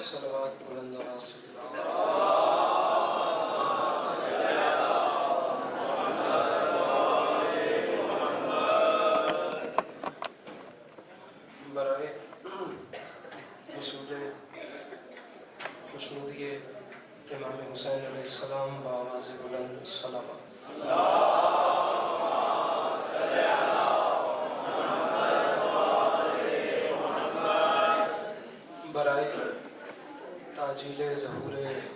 صلوات بلند و ناصر برائے حصول خوشنودی امام حسین علیہ السلام بآواز بلند صلوات برائے تاجیل ظہور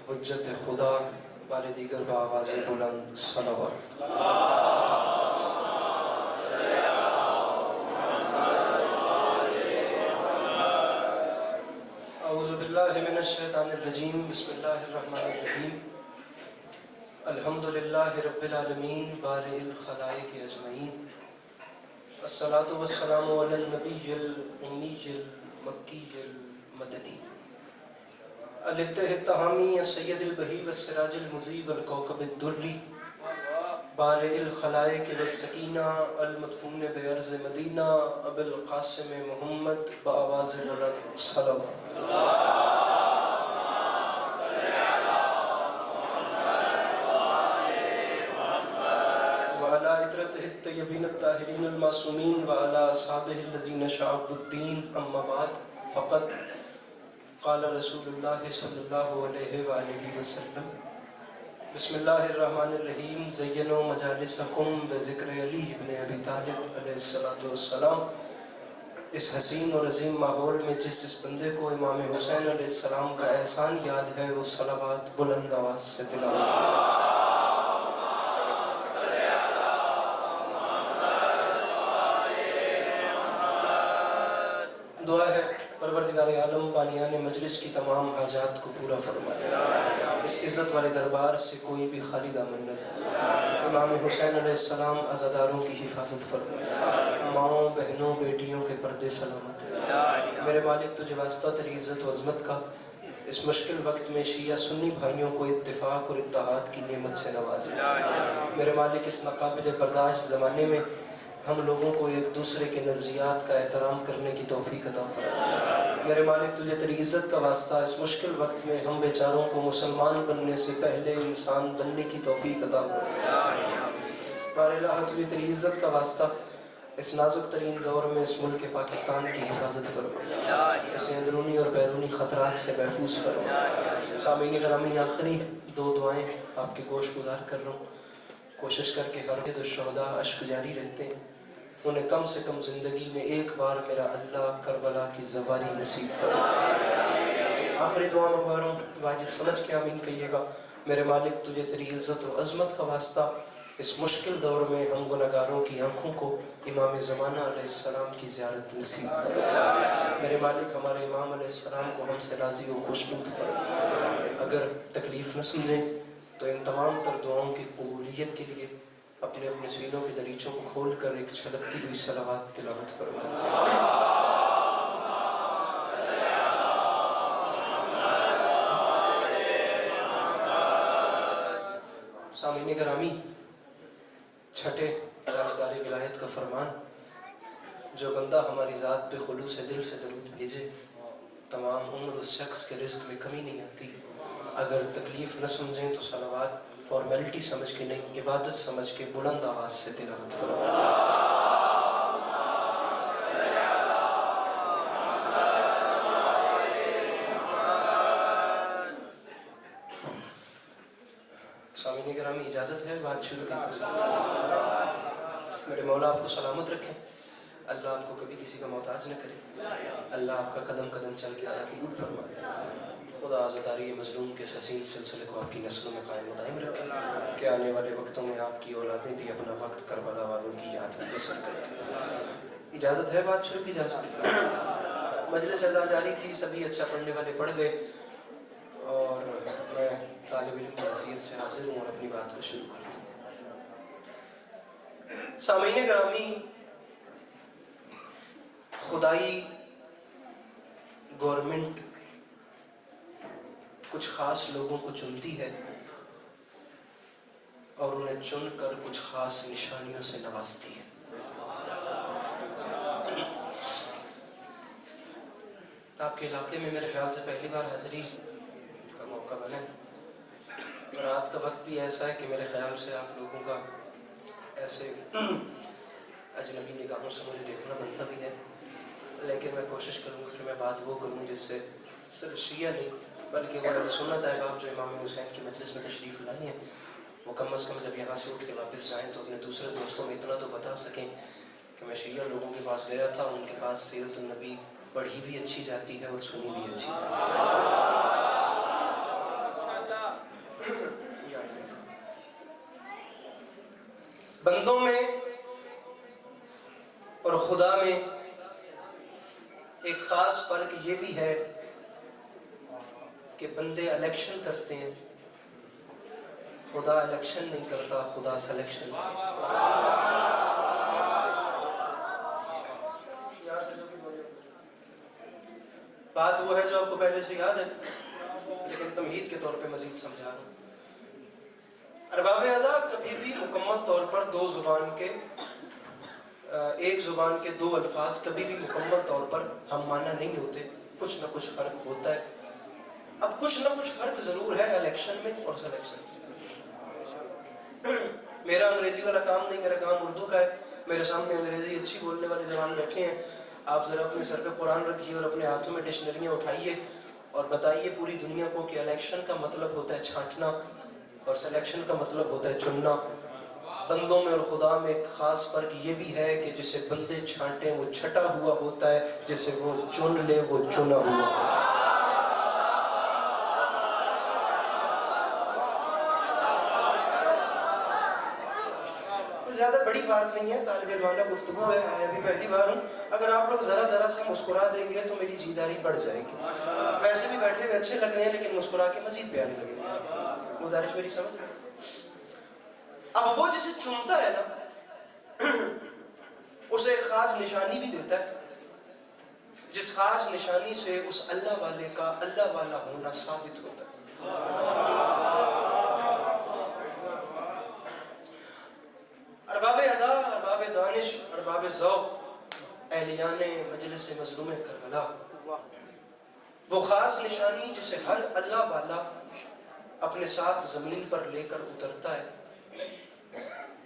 حجت خدا بار دیگر بآواز بلند صلوات اعوذ باللہ من الشیطان الرجیم بسم اللہ الرحمن الرحیم الحمدللہ رب العالمین بارئ الخلائق اجمعین الصلاة والسلام علی النبی الامی المکی المدنی الاتح التہامی السید البہی والسراج المضی والکوکب الدری بارئ الخلائق والسکینہ المدفون بعرض مدینہ ابو القاسم محمد بآواز بلند صلوات وعلى عطرته الطيبين الطاهرين المعصومين وعلى أصحابه الذين شعبوا الدين أما بعد فقد قال رسول الله صلى الله عليه وآله وسلم بسم الله الرحمن الرحيم زينوا مجالسكم بذكر علي بن أبي طالب علیہ الصلوۃ والسلام. اس حسین اور عظیم ماحول میں جس بندے کو امام حسین علیہ السلام کا احسان یاد ہے وہ صلوات بلند آواز سے تلاوت دعا ہے پروردگار عالم بانیان مجلس کی تمام حاجات کو پورا فرمائے. اس عزت والے دربار سے کوئی بھی خالی دامن نہ جائے. امام حسین علیہ السلام عزاداروں کی حفاظت فرمائے. ماؤں بہنوں بیٹیوں کے پردے سلامت ہے. میرے مالک تجھے واسطہ تیری عزت و عظمت کا اس مشکل وقت میں شیعہ سنی بھائیوں کو اتفاق اور اتحاد کی نعمت سے نوازے. میرے مالک اس ناقابل برداشت زمانے میں ہم لوگوں کو ایک دوسرے کے نظریات کا احترام کرنے کی توفیق عطا فرما. میرے مالک تجھے تیری عزت کا واسطہ اس مشکل وقت میں ہم بیچاروں کو مسلمان بننے سے پہلے انسان بننے کی توفیق عطا فرما. بار الہ تجھے تیری عزت کا واسطہ اس نازک ترین دور میں اس ملک پاکستان کی حفاظت فرما. اسے اندرونی اور بیرونی خطرات سے محفوظ فرما. سامعین گرامی آخری دو دعائیں آپ کے گوش گزار کر رہا ہوں. کوشش کر کے ہر دو شہداء اشک جاری رہتے ہیں انہیں کم سے کم زندگی میں ایک بار میرا اللہ کربلا کی زواری نصیب فرما. آخری دعا منگوا رہا ہوں واجب سمجھ کے آمین کہیے گا. میرے مالک تجھے تیری عزت و عظمت کا واسطہ اس مشکل دور میں ہم گناہگاروں کی آنکھوں کو امام زمانہ علیہ السلام کی زیارت نصیب فرما. میرے مالک ہمارے امام علیہ السلام کو ہم سے راضی و خوشنود فرما. اگر تکلیف نہ سمجھیں تو ان تمام تر دعاؤں کی قبولیت کے لیے اپنے اپنے سینوں کے دریچوں کو کھول کر ایک چھلکتی ہوئی صلوات تلاوت فرما. سامعین گرامی چھٹے راجدار ولایت کا فرمان جو بندہ ہماری ذات پہ خلوص دل سے درود بھیجے تمام عمر اس شخص کے رزق میں کمی نہیں آتی. اگر تکلیف نہ سمجھیں تو صلوات فارمیلٹی سمجھ کے نہیں عبادت سمجھ کے بلند آواز سے تلاوت فرما. سامعین گرامی اجازت ہے بات شروع کریں. میرے مولا آپ کو سلامت رکھیں. اللہ آپ کو کبھی کسی کا محتاج نہ کرے. اللہ آپ کا قدم قدم چل کے آیا قبول فرمائے. خدا عزاداری مظلوم کے حسین سلسلے کو آپ کی نسلوں میں قائم و دائم رکھے کہ آنے والے وقتوں میں آپ کی اولادیں بھی اپنا وقت کربلا والوں کی یاد میں بسر کریں. اجازت ہے بات شروع کی جا سکتی. مجلس اذان جاری تھی سبھی اچھا پڑھنے والے پڑھ گئے اور میں طالب علم کی حیثیت سے حاضر ہوں اور اپنی بات کو شروع کرتا ہوں. سامعین گرامی خدائی گورنمنٹ کچھ خاص لوگوں کو چنتی ہے اور انہیں چن کر کچھ خاص نشانیوں سے نوازتی ہے. آپ آپ کے علاقے میں میرے خیال سے پہلی بار حاضری کا موقع بنا ہے. رات کا وقت بھی ایسا ہے کہ میرے خیال سے آپ لوگوں کا ایسے اجنبی نگاہوں سے مجھے دیکھنا بنتا بھی ہے. لیکن میں کوشش کروں گا کہ میں بات وہ کروں جس سے صرف شیعہ نہیں بلکہ وہ اہل سنت احباب جو امام حسین کی مجلس میں تشریف لائی ہیں وہ کم از کم جب یہاں سے اٹھ کے واپس جائیں تو اپنے دوسرے دوستوں میں اتنا تو بتا سکیں کہ میں شیعہ لوگوں کے پاس گیا تھا. ان کے پاس سیرت النبی پڑھی بھی اچھی جاتی ہے اور سنی بھی اچھی جاتی ہے. بندوں میں اور خدا میں ایک خاص فرق یہ بھی ہے کہ بندے الیکشن کرتے ہیں, خدا الیکشن نہیں کرتا, خدا سلیکشن بات وہ ہے جو آپ کو پہلے سے یاد ہے لیکن تمہید کے طور پہ مزید سمجھا دوں. ارباب اعضاء کبھی بھی مکمل طور پر دو زبان کے ایک زبان کے دو الفاظ کبھی بھی مکمل طور پر ہم معنی نہیں ہوتے, کچھ نہ کچھ فرق ہوتا ہے. اب کچھ نہ کچھ فرق ضرور ہے الیکشن میں اور سلیکشن میں. میرا انگریزی والا کام نہیں, میرا کام اردو کا ہے. میرے سامنے انگریزی اچھی بولنے والے جوان بیٹھے ہیں. آپ ذرا اپنے سر پہ قرآن رکھیے اور اپنے ہاتھوں میں ڈکشنریاں اٹھائیے اور بتائیے پوری دنیا کو کہ الیکشن کا مطلب ہوتا ہے چھانٹنا اور سلیکشن کا مطلب ہوتا ہے چننا. بندوں میں اور خدا میں ایک خاص فرق یہ بھی ہے کہ جسے بندے چھانٹیں وہ چھٹا ہوا ہوتا ہے, جسے وہ چن لے وہ چنا ہوا ہوتا ہے. زیادہ بڑی بات نہیں ہے, طالب علمانہ گفتگو ہے, میں بھی پہلی بار ہوں. اگر آپ لوگ ذرا سے مسکرا دیں گے تو میری جیداری بڑھ جائے گی. ویسے بھی بیٹھے ہوئے اچھے لگ رہے ہیں لیکن مسکرا کے مزید پیارے لگیں گے. گزارش میری سمجھ میں. اب وہ جسے چنتا ہے نا اسے ایک خاص نشانی بھی دیتا ہے, جس خاص نشانی سے اس اللہ والے کا اللہ والا ہونا ثابت ہوتا ہے. ارباب اعضاء, ارباب دانش, ارباب ذوق, اہلیان مجلس مظلوم کربلا, وہ خاص نشانی جسے ہر اللہ والا اپنے ساتھ زمین پر لے کر اترتا ہے,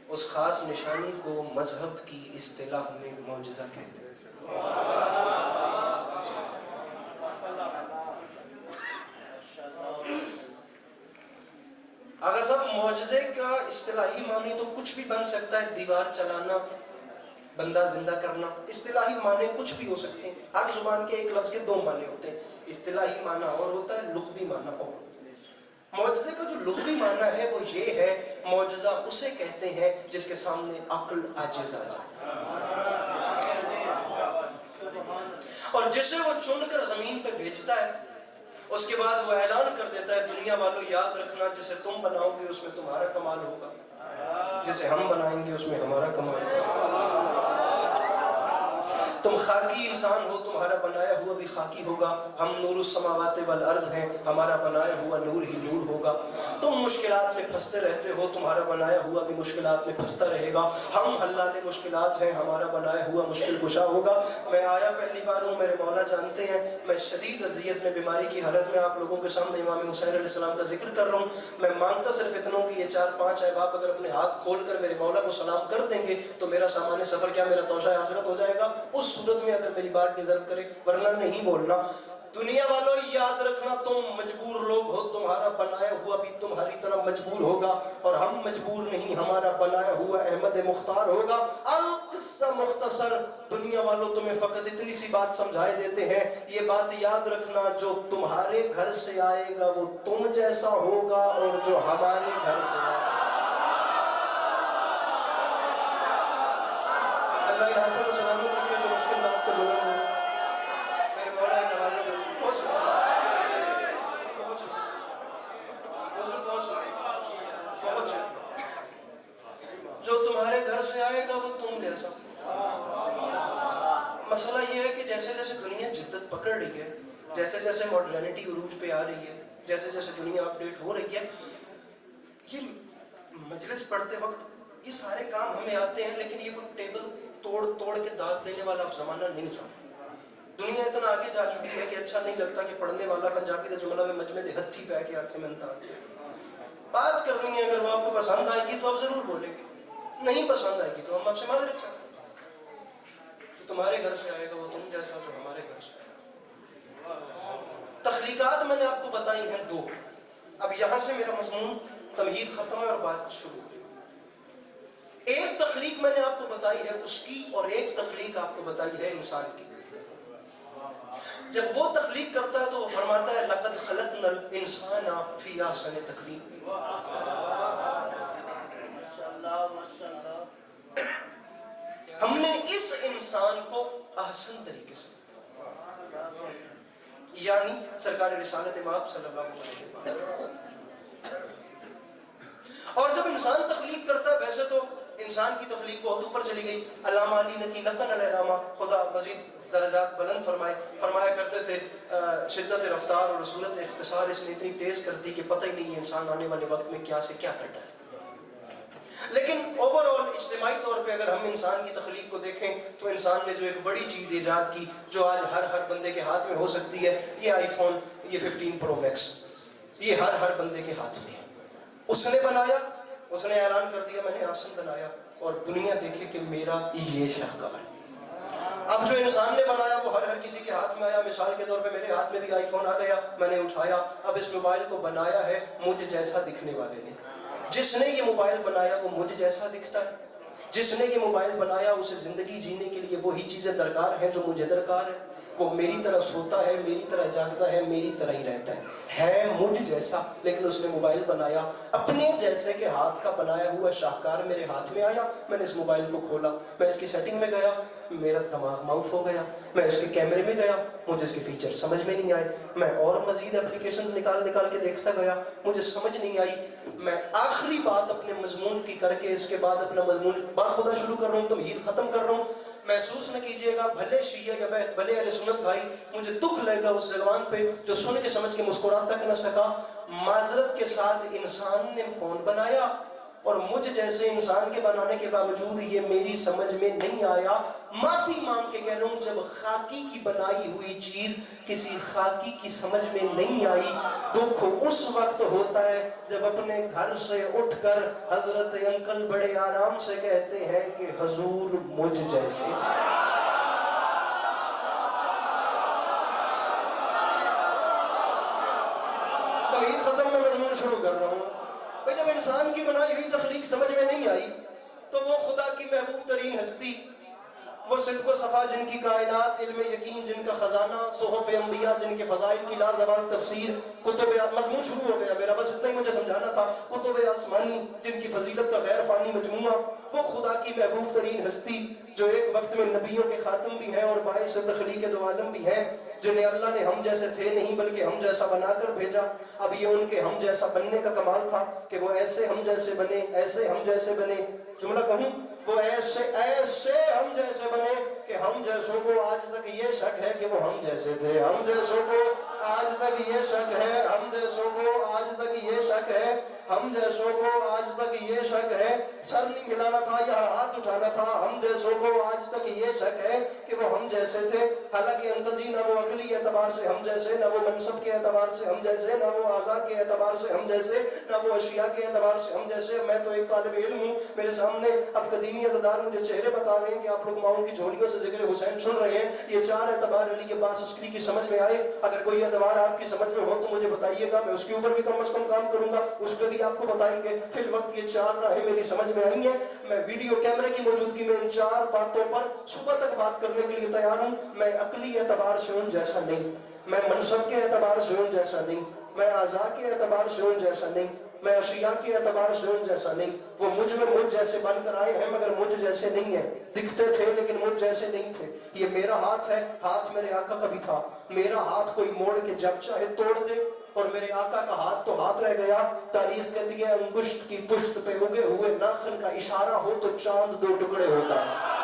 اس خاص نشانی کو مذہب کی اصطلاح میں معجزہ کہتے ہیں. اگر سب معجزے کا اصطلاحی معنی تو کچھ بھی بن سکتا ہے, دیوار چلانا, بندہ زندہ کرنا, اصطلاحی معنی کچھ بھی ہو سکتے ہیں. ہر زبان کے ایک لفظ کے دو معنی ہوتے ہیں, اصطلاحی معنی اور ہوتا ہے, لغوی معنی اور. معجزے کا جو لغوی معنی ہے وہ یہ ہے, معجزہ اسے کہتے ہیں جس کے سامنے عقل عاجز آ جائے اور جسے وہ چن کر زمین پہ بھیجتا ہے. اس کے بعد وہ اعلان کر دیتا ہے, دنیا والوں یاد رکھنا جسے تم بناؤ گے اس میں تمہارا کمال ہوگا, جسے ہم بنائیں گے اس میں ہمارا کمال ہوگا. تم خاکی انسان ہو, تمہارا بنایا ہوا بھی خاکی ہوگا. ہم نور السماوات والارض ہیں, ہمارا بنایا ہوا نور ہی نور ہوگا. تم مشکلات میں پھنستے رہتے ہو, تمہارا بنایا ہوا بھی مشکلات میں پھنستا رہے گا. ہم حلال مشکلات ہیں, ہمارا بنایا ہوا مشکل کشا ہوگا. میں آیا پہلی بار ہوں, میرے مولا جانتے ہیں, میں شدید اذیت میں بیماری کی حالت میں آپ لوگوں کے سامنے امام حسین علیہ السلام کا ذکر کر رہا ہوں. میں مانگتا صرف اتنا ہوں کہ یہ 4-5 احباب اگر اپنے ہاتھ کھول کر میرے مولا کو سلام کر دیں گے تو میرا سامان سفر کیا, میرا توشہ آخرت ہو جائے گا. اس صورت میں اگر میری بات ڈیزرو کرے, ورنہ نہیں بولنا. دنیا والوں یاد رکھنا تم مجبور لوگ ہو, تمہارا بنایا ہوا بھی تمہاری طرح مجبور ہوگا اور ہم مجبور نہیں, ہمارا بنایا ہوا احمد مختار ہوگا. القصہ مختصر, دنیا والوں تمہیں فقط اتنی سی بات سمجھائے دیتے ہیں, یہ بات یاد رکھنا جو تمہارے گھر سے آئے گا وہ تم جیسا ہوگا اور جو ہمارے گھر سے آئے گا. اللہ ان ہاتھوں کو سلامت رکھے جو مشکل بات کو بولیں گے. میرے مولا ان نوازوں کو بہت شکریہ, بہت شکریہ, حضور بہت شکریہ, بہت شکریہ. جو تمہارے گھر سے آئے گا وہ تم جیسا. مسئلہ یہ ہے کہ جیسے جیسے دنیا جدت پکڑ رہی ہے, جیسے جیسے ماڈرنٹی عروج پہ آ رہی ہے, جیسے جیسے دنیا اپڈیٹ ہو رہی ہے, یہ مجلس پڑھتے وقت یہ سارے کام ہمیں آتے ہیں لیکن یہ کوئی ٹیبل توڑ کے داد دینے والا اب زمانہ نہیں رہا. دنیا اتنا آگے جا چکی ہے کہ اچھا نہیں لگتا کہ پڑھنے والا پنجابی کا جملہ میں مجمع دے ہتھی پہ کے آنکھیں میں انتار دے. بات کرنی ہے، اگر وہ آپ کو پسند آئے گی تو آپ ضرور بولیں گے، نہیں پسند آئے گی تو ہم آپ سے معذرت چاہتے ہیں. جو تمہارے گھر سے آئے گا وہ تم جیسا جو ہمارے گھر سے آئے گا. تخلیقات میں نے آپ کو بتائی ہیں دو. اب یہاں سے میرا مضمون تمہید ختم ہے اور بات شروع ہے. ایک تخلیق میں نے آپ کو بتائی ہے اس کی، اور ایک تخلیق آپ کو بتائی ہے انسان کی. جب وہ تخلیق کرتا ہے تو وہ فرماتا ہے لقد خلقنا الانسان فی احسن تقویم. ہم نے اس انسان کو احسن طریقے سے، یعنی سرکار رسالت مآب صلی اللہ علیہ وسلم. اور جب انسان تخلیق کرتا ہے، ویسے تو انسان کی تخلیق بہت اوپر چلی گئی. علامہ علی نقی نقن علیہ رحمہ، خدا مزید درجات بلند فرمائے، فرمایا کرتے تھے شدت رفتار اور صورت اختصار اس نے اتنی تیز کر دی کہ پتہ ہی نہیں ہے انسان آنے والے وقت میں کیا سے کیا کر ڈالے. لیکن اوور آل اجتماعی طور پہ اگر ہم انسان کی تخلیق کو دیکھیں تو انسان نے جو ایک بڑی چیز ایجاد کی جو آج ہر بندے کے ہاتھ میں ہو سکتی ہے، یہ آئی فون، یہ 15 پرو میکس، یہ ہر بندے کے ہاتھ میں ہے. اس نے بنایا، اس نے اعلان کر دیا میں نے آسن بنایا، اور دنیا دیکھے کہ میرا یہ شاہکار ہے. اب جو انسان نے بنایا وہ ہر کسی کے ہاتھ میں آیا. مثال کے طور پہ میرے ہاتھ میں بھی آئی فون آ گیا، میں نے اٹھایا. اب اس موبائل کو بنایا ہے مجھ جیسا دکھنے والے نے. جس نے یہ موبائل بنایا وہ مجھ جیسا دکھتا ہے. جس نے یہ موبائل بنایا اسے زندگی جینے کے لیے وہی چیزیں درکار ہیں جو مجھے درکار ہے. وہ میری طرح سوتا ہے، میری طرح جاگتا ہے، میری طرح ہی رہتا ہے مجھ جیسا. لیکن اس نے موبائل بنایا اپنے جیسے کے ہاتھ کا بنایا ہوا شاہکار میرے ہاتھ میں آیا. میں نے اس موبائل کو کھولا، میں اس کی سیٹنگ میں گیا، میرا دماغ معاف ہو گیا. میں اس کے کیمرے میں گیا، مجھے اس کے فیچر سمجھ میں نہیں آئے. میں اور مزید اپلیکیشنز نکال کے دیکھتا گیا، مجھے سمجھ نہیں آئی. میں آخری بات اپنے مضمون کی کر کے اس کے بعد اپنا مضمون باخدا شروع کر رہا ہوں، تمہید ختم کر رہا ہوں. محسوس نہ کیجئے گا، بھلے شیعہ یا بھلے اہل سنت بھائی، مجھے دکھ لے گا اس زبان پہ جو سن کے سمجھ کے مسکرا تک نہ سکا. معذرت کے ساتھ انسان نے فون بنایا اور مجھ جیسے انسان کے بنانے کے باوجود یہ میری سمجھ میں نہیں آیا. معافی مانگ کے کہہ رہا ہوں، جب خاکی کی بنائی ہوئی چیز کسی خاکی کی سمجھ میں نہیں آئی، دکھ اس وقت ہوتا ہے جب اپنے گھر سے اٹھ کر حضرت انکل بڑے آرام سے کہتے ہیں کہ حضور مجھ جیسے تھے. تمہید ختم، میں مضمون شروع کر رہا ہوں. جب انسان کی بنائی ہوئی تخلیق سمجھ میں نہیں آئی تو وہ خدا کی محبوب ترین ہستی، وہ صدق و صفا جن کی کائنات، علم یقین جن کا خزانہ، صحف انبیاء جن کے فضائل کی لازوال تفسیر، کتب مضمون شروع ہو گیا میرا، بس اتنا ہی مجھے سمجھانا تھا. کتب آسمانی جن کی فضیلت کا غیر فانی مجموعہ، وہ خدا کی محبوب ترین ہستی جو ایک وقت میں نبیوں کے خاتم بھی ہیں اور باعث تخلیق دو عالم بھی ہیں، جنہیں اللہ نے ہم جیسے تھے نہیں بلکہ ہم جیسا بنا کر بھیجا. اب یہ ان کے ہم جیسا بننے کا کمال تھا کہ وہ ایسے ہم جیسے بنے، ایسے ہم جیسے بنے. جملہ کہوں، وہ ایسے ہم جیسے بنے کہ ہم جیسوں کو آج تک یہ شک ہے کہ وہ ہم جیسے تھے. ہم جیسوں کو آج تک یہ شک ہے، ہم جیسوں کو آج تک یہ شک ہے، ہم جیسوں کو آج تک یہ شک ہے. سر نہیں ہلانا تھا یا ہاتھ اٹھانا تھا. ہم جیسوں کو آج تک یہ شک ہے کہ وہ ہم جیسے تھے. حالانکہ انکل جی نہ وہ عقلی اعتبار سے ہم جیسے، نہ وہ منصب کے اعتبار سے ہم جیسے، نہ وہ اعضاء کے اعتبار سے ہم جیسے، نہ وہ اشیاء کے اعتبار سے ہم جیسے. میں تو ایک طالب علم ہوں، میرے سامنے اب قدیمی عزادار مجھے چہرے بتا رہے ہیں کہ آپ لوگ ماؤں کی جھولیوں سے ذکر حسین سن رہے ہیں. یہ 4 اعتبار علی عباس عسکری کی سمجھ میں آئے. اگر کوئی اعتبار آپ کی سمجھ میں ہو تو مجھے بتائیے گا، میں اس کے اوپر بھی کم از کم کام کروں گا، اس پہ بھی آپ کو بتائیں گے. فی الوقت یہ 4 راہیں میری سمجھ میں آئی ہیں. میں ویڈیو کیمرے کی موجودگی میں ان 4 باتوں پر صبح تک بات کرنے کے لیے تیار ہوں. میں عقلی اعتبار سے ان جیسا نہیں، میں منصب کے اعتبار سے ان جیسا نہیں، میں اعضاء کے اعتبار سے ان جیسا نہیں، میں اشیاء کے اعتبار سے ان جیسا نہیں. وہ مجھ میں مجھ جیسے بن کر آئے ہیں مگر مجھ جیسے نہیں ہیں. دکھتے تھے لیکن مجھ جیسے نہیں تھے. یہ میرا ہاتھ ہے، ہاتھ میرے آقا کا بھی تھا. میرا ہاتھ کوئی موڑ کے جب چاہے توڑ دے اور میرے آقا کا ہاتھ تو ہاتھ رہ گیا. تاریخ کہتی ہے انگشت کی پشت پہ اگے ہوئے ناخن کا اشارہ ہو تو چاند 2 ٹکڑے ہوتا ہے.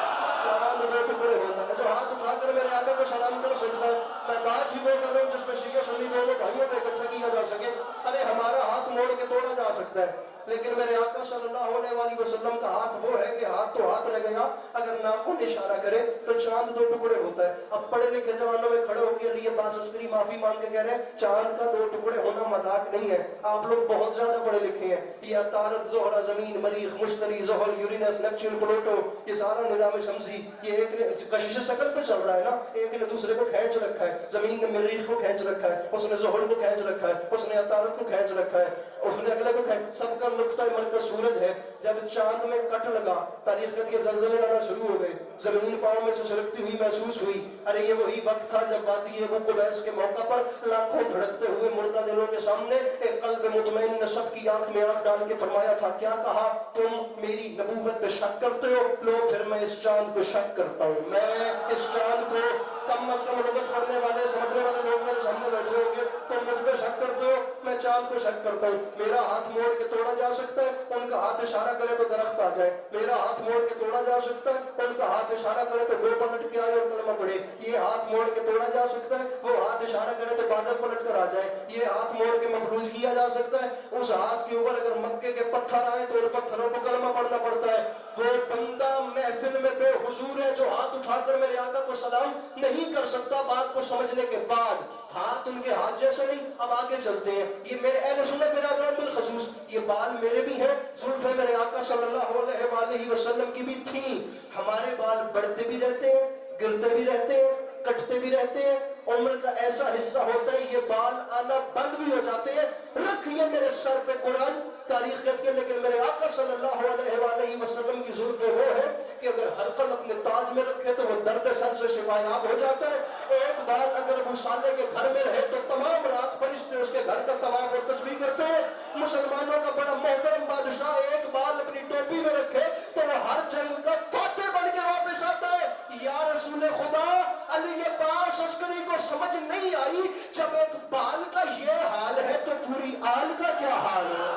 چاند 2 ٹکڑے ہوتا ہے. جو ہاتھ اٹھا کر میرے آقا کو سلام کر سکتا ہے. میں بات ہی وہ کر رہا ہوں جس میں شیعہ سنی دونوں بھائیوں کو اکٹھا کیا جا سکے. ارے ہمارا ہاتھ موڑ کے توڑا جا سکتا ہے. لیکن میرے آقا صلی اللہ علیہ وسلم کا ہاتھ وہ ہے کہ ہاتھ تو ہاتھ رہ گیا، اگر ناخن اشارہ کرے تو چاند 2 ٹکڑے ہوتا ہے۔ اب پڑھے لکھے جوانوں میں کھڑے ہو کے علی عباس عسکری معافی مانگ کے کہہ رہے ہیں چاند کا 2 ٹکڑے ہونا مذاق نہیں ہے، آپ لوگ بہت زیادہ پڑھے لکھے ہیں۔ یہ عطارد، زہرہ، زمین، مریخ، مشتری، زحل، یورینس، نیپچون، پلوٹو، یہ سارا نظام شمسی، یہ ایک نے کشش شکل پہ چل رہا ہے نا، ایک نے دوسرے کو کھینچ رکھا ہے۔ زمین نے مریخ کو کھینچ رکھا ہے، اس نے زحل کو کھینچ رکھا ہے، اس نے عطارد کو کھینچ رکھا ہے، اس نے اگلے کو کھینچ، سب کا نقطہ مرکز سورج ہے۔ جب چاند میں کٹ لگا، تاریخ کے زلزلے آنا شروع ہو گئے، زمین پاؤں میں سے سرکتی ہوئی محسوس ہوئی۔ ارے یہ وہی وقت تھا جب وادی ابو قبیس کے موقع پر لاکھوں دھڑکتے ہوئے مردہ دلوں کے سامنے ایک قلب مطمئن نے سب کی آنکھ میں آنکھ ڈال کے فرمایا تھا، کیا کہا؟ تم میری نبوت پہ شک کرتے ہو؟ لو پھر میں اس چاند کو شک کرتا ہوں، میں اس چاند کو، کم از کم لغت پڑھنے والے سمجھنے والے لوگ میرے سامنے بیٹھے ہوں گے، تم مجھ پہ شک کرتے ہو، میں چاند کو شک کرتا ہوں۔ میرا ہاتھ موڑ کے توڑا جا سکتا ہے، ان کا ہاتھ اشارہ کرے تو درخت آ جائے، میرا ہاتھ موڑ کے توڑا جا سکتا ہے، ان کا ہاتھ اشارہ کرے تو گو پلٹ کے آئے اور کلمہ پڑھے۔ یہ ہاتھ موڑ کے توڑا جا سکتا ہے، وہ ہاتھ اشارہ کرے تو بادل پلٹ کر آ جائے۔ یہ ہاتھ موڑ کے مفلوج کیا جا سکتا ہے، اس ہاتھ کے اوپر اگر مکے کے پتھر آئے تو ان پتھروں کو کلمہ پڑھنا پڑتا ہے۔ وہ بندہ محفل میں بے حضور ہے جو ہاتھ اٹھا کر میرے آقا کو سلام نہیں کر سکتا بات کو سمجھنے کے بعد۔ ہاتھ ان کے ہاتھ جیسے نہیں۔ اب آگے چلتے ہیں، یہ میرے اہل سنت برادران بالخصوص، یہ بال میرے بھی ہیں، زلفیں میرے آقا صلی اللہ علیہ وآلہ وسلم کی بھی تھیں۔ ہمارے بال بڑھتے بھی رہتے ہیں، گرتے بھی رہتے ہیں، کٹتے بھی رہتے ہیں، عمر کا ایسا حصہ ہوتا ہے یہ بال آنا بند بھی ہو جاتے ہیں۔ رکھیے میرے سر پہ قرآن تاریخ کہتی ہے، لیکن میرے آقا صلی اللہ علیہ وآلہ وسلم کی زلفیں وہ ہے کہ اگر حلقن اپنے تاج میں رکھے تو وہ درد سر سے شفا یاب ہو جاتا ہے۔ ایک بال اگر ابو صالح کے گھر میں رہے تو تمام رات فرشتے اس کے گھر کا طواف اور تسبیح کرتے ہیں۔ مسلمانوں کا بڑا محترم بادشاہ ایک بال اپنی ٹوپی میں رکھے تو وہ ہر جنگ کا فاتح بن کے واپس آتا ہے۔ یا رسول خدا، علی عباس عسکری کو سمجھ نہیں آئی جب ایک بال کا یہ حال ہے تو پوری آل کا کیا حال ہے؟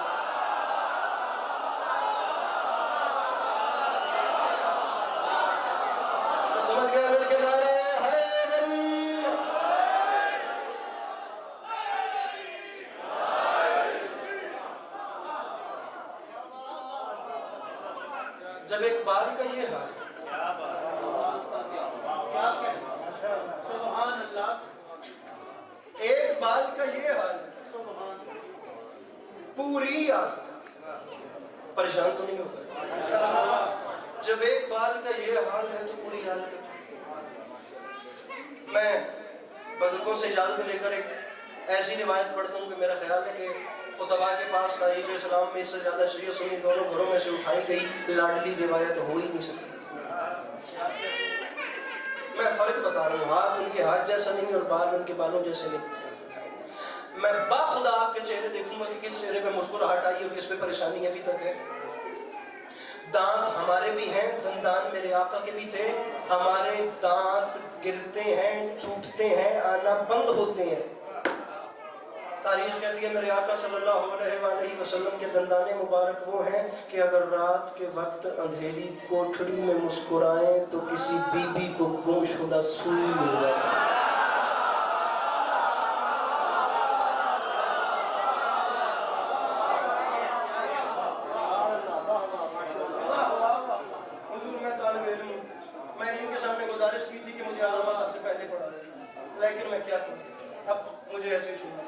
سمجھ گئے؟ مل کے نعرے حیدری۔ جب ایک بال کا یہ حال، ایک بال کا یہ حال ہے، پوری آل پریشان تو نہیں ہوگا؟ جب ایک بال کا یہ حال ہے تو پوری آل کا۔ میں بزرگوں سے اجازت لے کر ایک ایسی روایت پڑھتا ہوں کہ میرا خیال ہے کہ خطباء کے پاس تاریخ اسلام میں اس سے زیادہ شیعہ سنی دونوں گھروں میں سے اٹھائی گئی لاڈلی روایت ہو ہی نہیں سکتی۔ میں فرق بتا رہا ہوں، ہاتھ ان کے ہاتھ جیسا نہیں اور بال ان کے بالوں جیسے نہیں۔ میں باخدا آپ کے چہرے دیکھوں گا کہ کس چہرے پہ مسکراہٹ آئی اور کس پہ پریشانی ابھی تک ہے۔ دانت ہمارے بھی ہیں، دندان میرے آقا کے بھی تھے، ہمارے دانت گرتے ہیں، ٹوٹتے ہیں، آنا بند ہوتے ہیں۔ تاریخ کہتی ہے میرے آقا صلی اللہ علیہ وآلہ وسلم کے دندانے مبارک وہ ہیں کہ اگر رات کے وقت اندھیری کوٹھڑی میں مسکرائیں تو کسی بی بی کو گم شدہ سوئی مل جائے۔ حضور میں طالب علم ہوں، میں نے ان کے سامنے گزارش کی تھی کہ مجھے علامہ صاحب سے پہلے پڑھا دیں، لیکن میں کیا کروں، اب مجھے ایسے سنا۔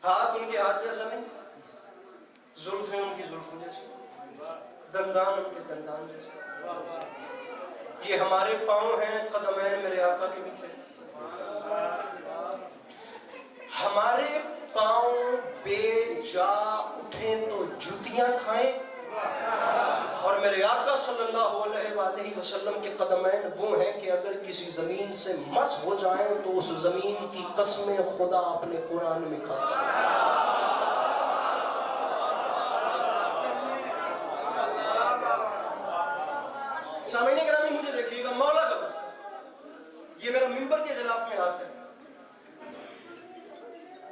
ہاتھ ان کے ہاتھ جیسا نہیں، زلفیں ان کی زلفوں جیسی، دندان ان کے دندان جیسے۔ یہ ہمارے پاؤں ہیں، قدمین میرے آقا کے بھی تھے۔ ہمارے پاؤں بے جا اٹھیں تو جوتیاں کھائیں، اور میرے آقا صلی اللہ علیہ وآلہ وسلم کے قدمین وہ ہیں کہ اگر کسی زمین سے مس ہو جائیں تو اس زمین کی قسمیں خدا اپنے قرآن میں کھاتا ہے۔ سامعین گرامی مجھے دیکھیے گا، مولا کا یہ میرا منبر کے خلاف میں ہاتھ ہے۔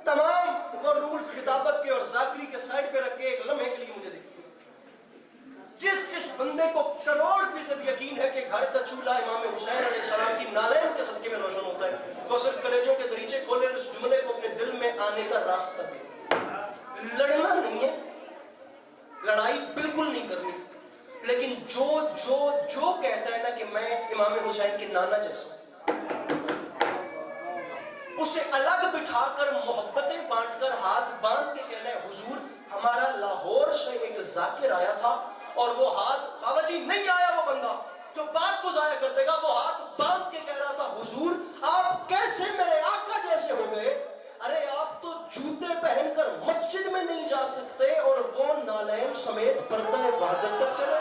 تمام وہ رولز خطابت کے اور ذاکری کے سائڈ پہ رکھ کے ایک لمحے کے لیے مجھے دیکھیے، جس بندے کو 100% یقین ہے کہ گھر کا چولہا امام حسین علیہ السلام کی نالین کے صدقے میں روشن ہوتا ہے، وہ صرف کلیجوں کے دریچے کھولے اور اس جملے کو اپنے دل میں آنے کا راستہ دے۔ لڑنا نہیں ہے، حسین کے نانا جیسا، اسے الگ بٹھا کر محبتیں بانٹ کر ہاتھ باندھ کے کہنا ہے حضور ہمارا لاہور سے ایک ذاکر آیا تھا اور وہ ہاتھ، بابا جی نہیں آیا وہ بندہ جو بات کو ضائع کر دے گا، وہ ہاتھ باندھ کے کہہ رہا تھا حضور آپ کیسے میرے آقا جیسے ہو گئے؟ ارے آپ تو جوتے پہن کر مسجد میں نہیں جا سکتے اور وہ نالین سمیت پردہ وحدت تک چلے۔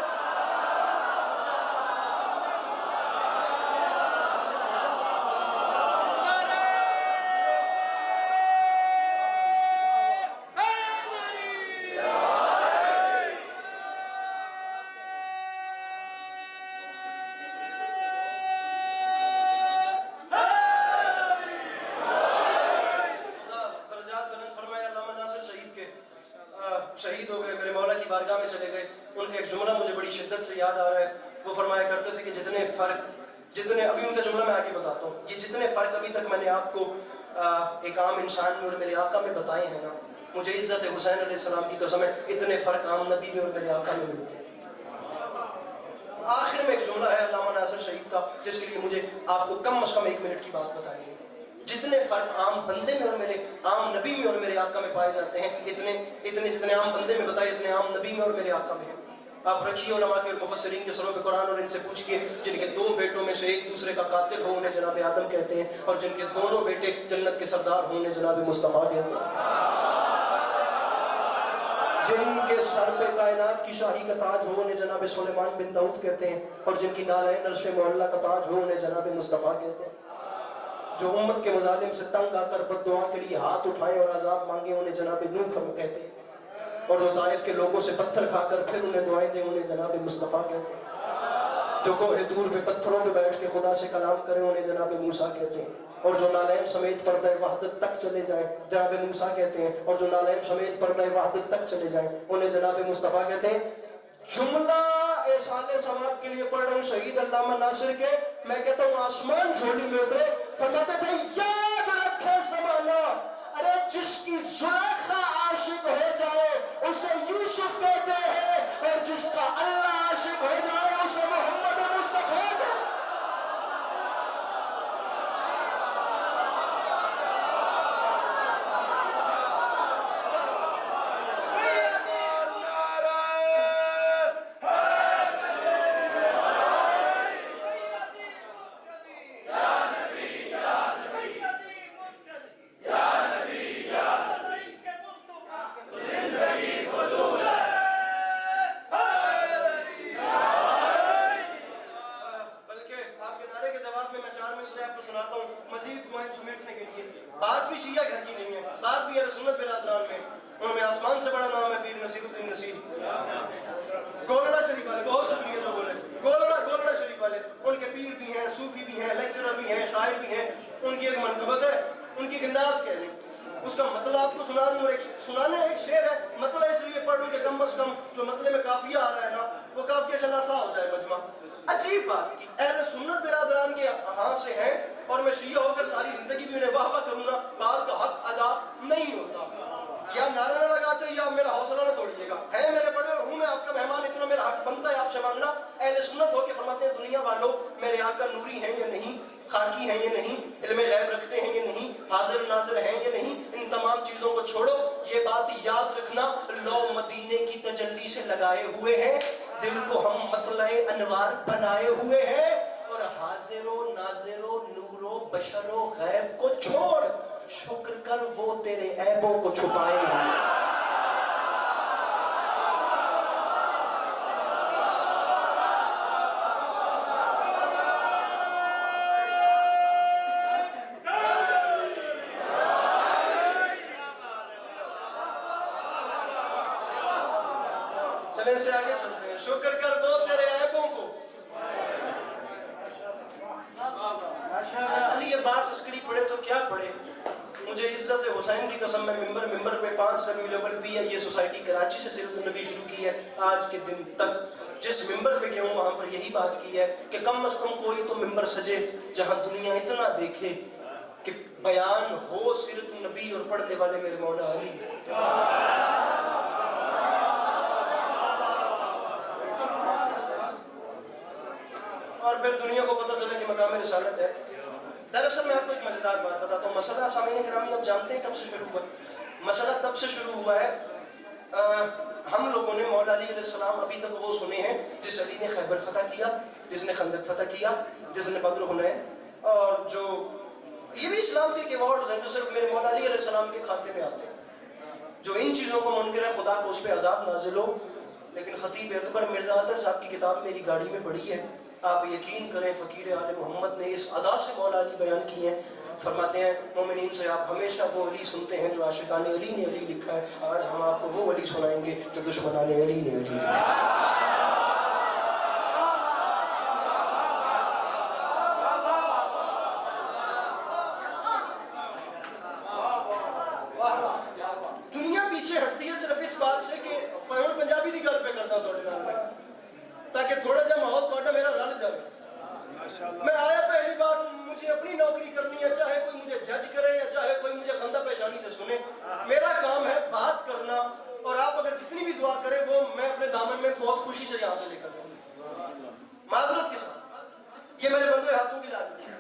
شہید ہو گئے، میرے مولا کی بارگاہ میں چلے گئے، ان کا ایک جملہ مجھے بڑی شدت سے یاد آ رہا ہے۔ وہ فرمایا کرتے تھے کہ جتنے ابھی ان کا جملہ میں آگے بتاتا ہوں، یہ جتنے فرق ابھی تک میں نے آپ کو ایک عام انسان میں اور میرے آقا میں بتائے ہیں نا، مجھے عزت حسین علیہ السلام کی قسم ہے اتنے فرق عام نبی میں اور میرے آقا میں ملتے ہیں۔ آخر میں ایک جملہ ہے علامہ ناصر شہید کا جس کے لیے مجھے آپ کو کم از کم 1 منٹ کی بات بتانی ہے۔ جتنے فرق عام بندے میں اور میرے عام نبی میں اور میرے آقا میں پائے جاتے ہیں، اتنے عام بندے میں بتائے اتنے عام نبی میں اور میرے آقا میں ہیں۔ آپ رکھیے علماء کے اور مفسرین کے سروں پہ قرآن اور ان سے پوچھئے جن کے 2 بیٹوں میں سے ایک دوسرے کا قاتل ہو انہیں جناب آدم کہتے ہیں، اور جن کے دونوں بیٹے جنت کے سردار ہوں انہیں جناب مصطفیٰ کہتے ہیں۔ جن کے سر پہ کائنات کی شاہی کا تاج ہو انہیں جناب سلیمان بن داؤد کہتے ہیں، اور جن کی نالین عرش معلیٰ کا تاج ہو انہیں جناب مصطفیٰ کہتے ہیں۔ جو امت کے مظالم سے تنگ آ کر بد دعا کے لیے ہاتھ اٹھائیں اور عذاب مانگیں انہیں جناب نوح فرم کہتے ہیں، اور جو طائف کے لوگوں سے پتھر کھا کر پھر انہیں دعائیں دیں انہیں جناب مصطفیٰ کہتے ہیں۔ جو کوہ طور پہ پتھروں پہ بیٹھ کے خدا سے کلام کریں انہیں جناب موسیٰ کہتے ہیں، اور جو نالین سمیت پردہ وحدت تک چلے جائیں جناب موسیٰ کہتے ہیں، اور جو نالین سمیت پردہ وحدت تک چلے جائیں انہیں جناب مصطفیٰ کہتے ہیں۔ جملہ احسان ثواب کے لیے پڑھ رہا ہوں شہید علامہ ناصر کے، میں کہتا ہوں آسمان جھولی میں اترے، فرماتے تھے یاد رکھے زمانہ، ارے جس کی زلیخا عاشق ہو جائے اسے یوسف کہتے ہیں، اور جس کا اللہ عاشق ہو جائے اسے محمد مصطفیٰ کہتے ہیں۔ بات بھی شیعہ گھر کی نہیں ہے، بات بھی اہل سنت برادران میں، ان میں آسمان سے بڑا نام ہے پیر نصیر الدین نصیر گولڑا شریف والے، بہت شکریہ جو بولے، گولڑا شریف والے، ان کے پیر بھی ہیں، صوفی بھی ہیں، لیکچرر بھی ہیں، شاعر بھی ہیں، ان کی ایک منقبت ہے، ان کی گنات کہہ لیں، اس کا مطلب آپ کو سنا رہا ہوں، سنانے ایک شعر ہے، مطلب اس لیے پڑھ لوں کہ کم از کم جو مطلب میں کافیہ آ رہا ہے نا وہ کافیہ شناسا ہو جائے مجمع۔ عجیب بات کی اہل سنت برادران کے ہاں سے ہیں اور میں شیعہ ہو کر ساری زندگی بھی انہیں واہ واہ کروں نا، بعض کا حق ادا نہیں ہوتا، یا نعرہ نہ لگاتے یا میرا حوصلہ نہ توڑیے گا، ہے میرے بڑے اور ہوں میں آپ کا مہمان، اتنا میرا حق بنتا ہے آپ سے مانگنا۔ اہل سنت ہو کے فرماتے ہیں دنیا والوں میرے آقا نوری ہیں یا نہیں، خاکی ہیں یا نہیں، علم غیب رکھتے ہیں یا نہیں، حاضر ناظر ہیں یا نہیں، ان تمام چیزوں کو چھوڑو، یہ بات یاد رکھنا لو مدینے کی تجلی سے لگائے ہوئے ہیں، دل کو ہم مطلع انوار بنائے ہوئے ہیں، اور حاضر و ناظر و نور و بشر و غیب کو چھوڑ، شکر کر وہ تیرے عیبوں کو چھپائے ہوئے۔ چلیں سے آگے چلتے ہیں، شکر کر وہ تیرے عیبوں کو۔ علی عباس عسکری پڑھے تو کیا پڑھے، مجھے عزت حسین کی قسم میں ممبر پہ 5 ربیع الاول پی ہے، یہ سوسائٹی کراچی سے سیرت النبی شروع کی ہے، آج کے دن تک جس ممبر پہ گیا ہوں وہاں پر یہی بات کی ہے کہ کم از کم کوئی تو ممبر سجے جہاں دنیا اتنا دیکھے کہ بیان ہو سیرت النبی اور پڑھنے والے میرے مولا علی۔ اور پھر دنیا کو پتہ چلے کہ مقام رسالت ہے. دراصل میں آپ کو ایک مزیدار بات بتاتا ہوں. مسئلہ سامعین گرامی آپ جانتے ہیں کب سے شروع ہوا؟ مسئلہ تب سے شروع ہوا ہے ہم لوگوں نے مولا علی علیہ السلام ابھی تک وہ سنے ہیں جس علی نے خیبر فتح کیا, جس نے خندق فتح کیا, جس نے بدر حنین, اور جو یہ بھی اسلام کے ایوارڈز ہیں جو صرف میرے مولا علی علیہ السلام کے کھاتے میں آتے ہیں. جو ان چیزوں کو منکر ہے خدا کو اس پہ عذاب نازل ہو. لیکن خطیب اکبر مرزا اطہر صاحب کی کتاب میری گاڑی میں پڑھی ہے, آپ یقین کریں فقیر آل محمد نے اس ادا سے مولا علی بیان کی ہیں. فرماتے ہیں مومنین سے آپ ہمیشہ وہ علی سنتے ہیں جو عاشقان علی نے علی لکھا ہے. آج ہم آپ کو وہ علی سنائیں گے جو دشمنان علی نے علی لکھا ہے. دنیا پیچھے ہٹتی ہے صرف اس بات سے کہ پنجابی دی گل پہ کرتا تھوڑے نال میں, تاکہ تھوڑا جا ماحول تھوڑا میرا رل جائے. میں آیا پہلی بار, مجھے اپنی نوکری کرنی ہے, چاہے کوئی مجھے جج کرے یا چاہے کوئی مجھے خندہ پیشانی سے سنے. میرا کام ہے بات کرنا, اور آپ اگر جتنی بھی دعا کریں وہ میں اپنے دامن میں بہت خوشی سے یہاں سے لے کر جاؤں, معذرت کے ساتھ. یہ میرے بندے ہاتھوں کی لازمی ہے.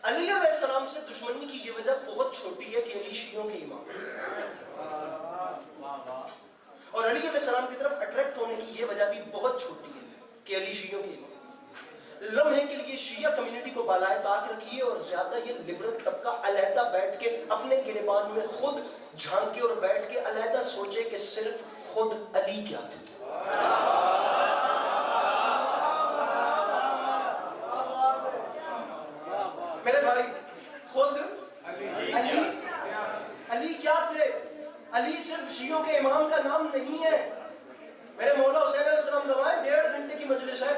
علی علیہ السلام سے دشمنی کی یہ وجہ بہت چھوٹی ہے کہ علی شیعوں کے امام اور علی علیہ السلام کی طرف اٹریکٹ ہونے کی یہ وجہ بھی بہت چھوٹی ہے کہ علی شیعوں کے امام. لمحے کے لیے شیعہ کمیونٹی کو بالائے طاق رکھیے اور زیادہ یہ لبرل طبقہ علیحدہ بیٹھ کے اپنے گریبان میں خود جھانکے اور بیٹھ کے علیحدہ سوچے کہ صرف خود علی کیا تھے. میرے بھائی, خود علی کیا تھے؟ علی صرف شیعوں کے امام کا نام نہیں ہے. میرے مولا حسین علیہ السلام گواہ, 1.5 گھنٹے کی مجلس ہے,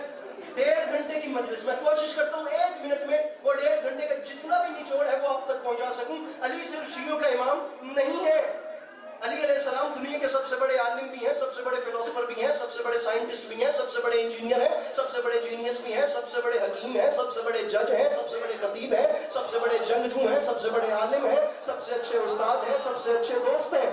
1.5 گھنٹے کی مجلس. میں کوشش کرتا ہوں 1 منٹ میں وہ 1.5 گھنٹے کا جتنا بھی نچوڑ ہے وہ آپ تک پہنچا سکوں. علی صرف شیعوں کا امام نہیں ہے. علی علیہ السلام دنیا کے سب سے بڑے عالم بھی ہیں, سب سے بڑے فلسفر بھی ہیں, سب سے بڑے سائنٹسٹ بھی ہیں, سب سے بڑے انجینئر ہیں, سب سے بڑے جینیس بھی ہیں, سب سے بڑے حکیم ہیں, سب سے بڑے جج ہیں, سب سے بڑے خطیب ہیں, سب سے بڑے جنگجو ہیں, سب سے بڑے عالم ہیں, سب سے اچھے استاد ہیں, سب سے اچھے دوست ہیں.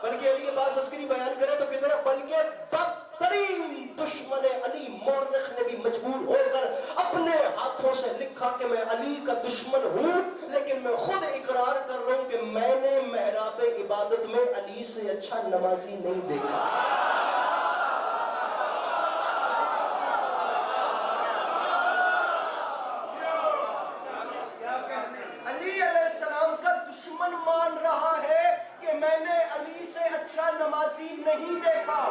بلکہ علی کے پاس عسکری بیان کرے تو کتنا, بلکہ بدترین دشمن علی مورخ نے بھی مجبور ہو کر اپنے ہاتھوں سے لکھا کہ میں علی کا دشمن ہوں, لیکن میں خود اقرار کر رہا ہوں کہ میں نے محراب عبادت میں علی سے اچھا نمازی نہیں دیکھا. علی علیہ السلام کا دشمن مان رہا ہے کہ میں نے علی سے اچھا نمازی نہیں دیکھا.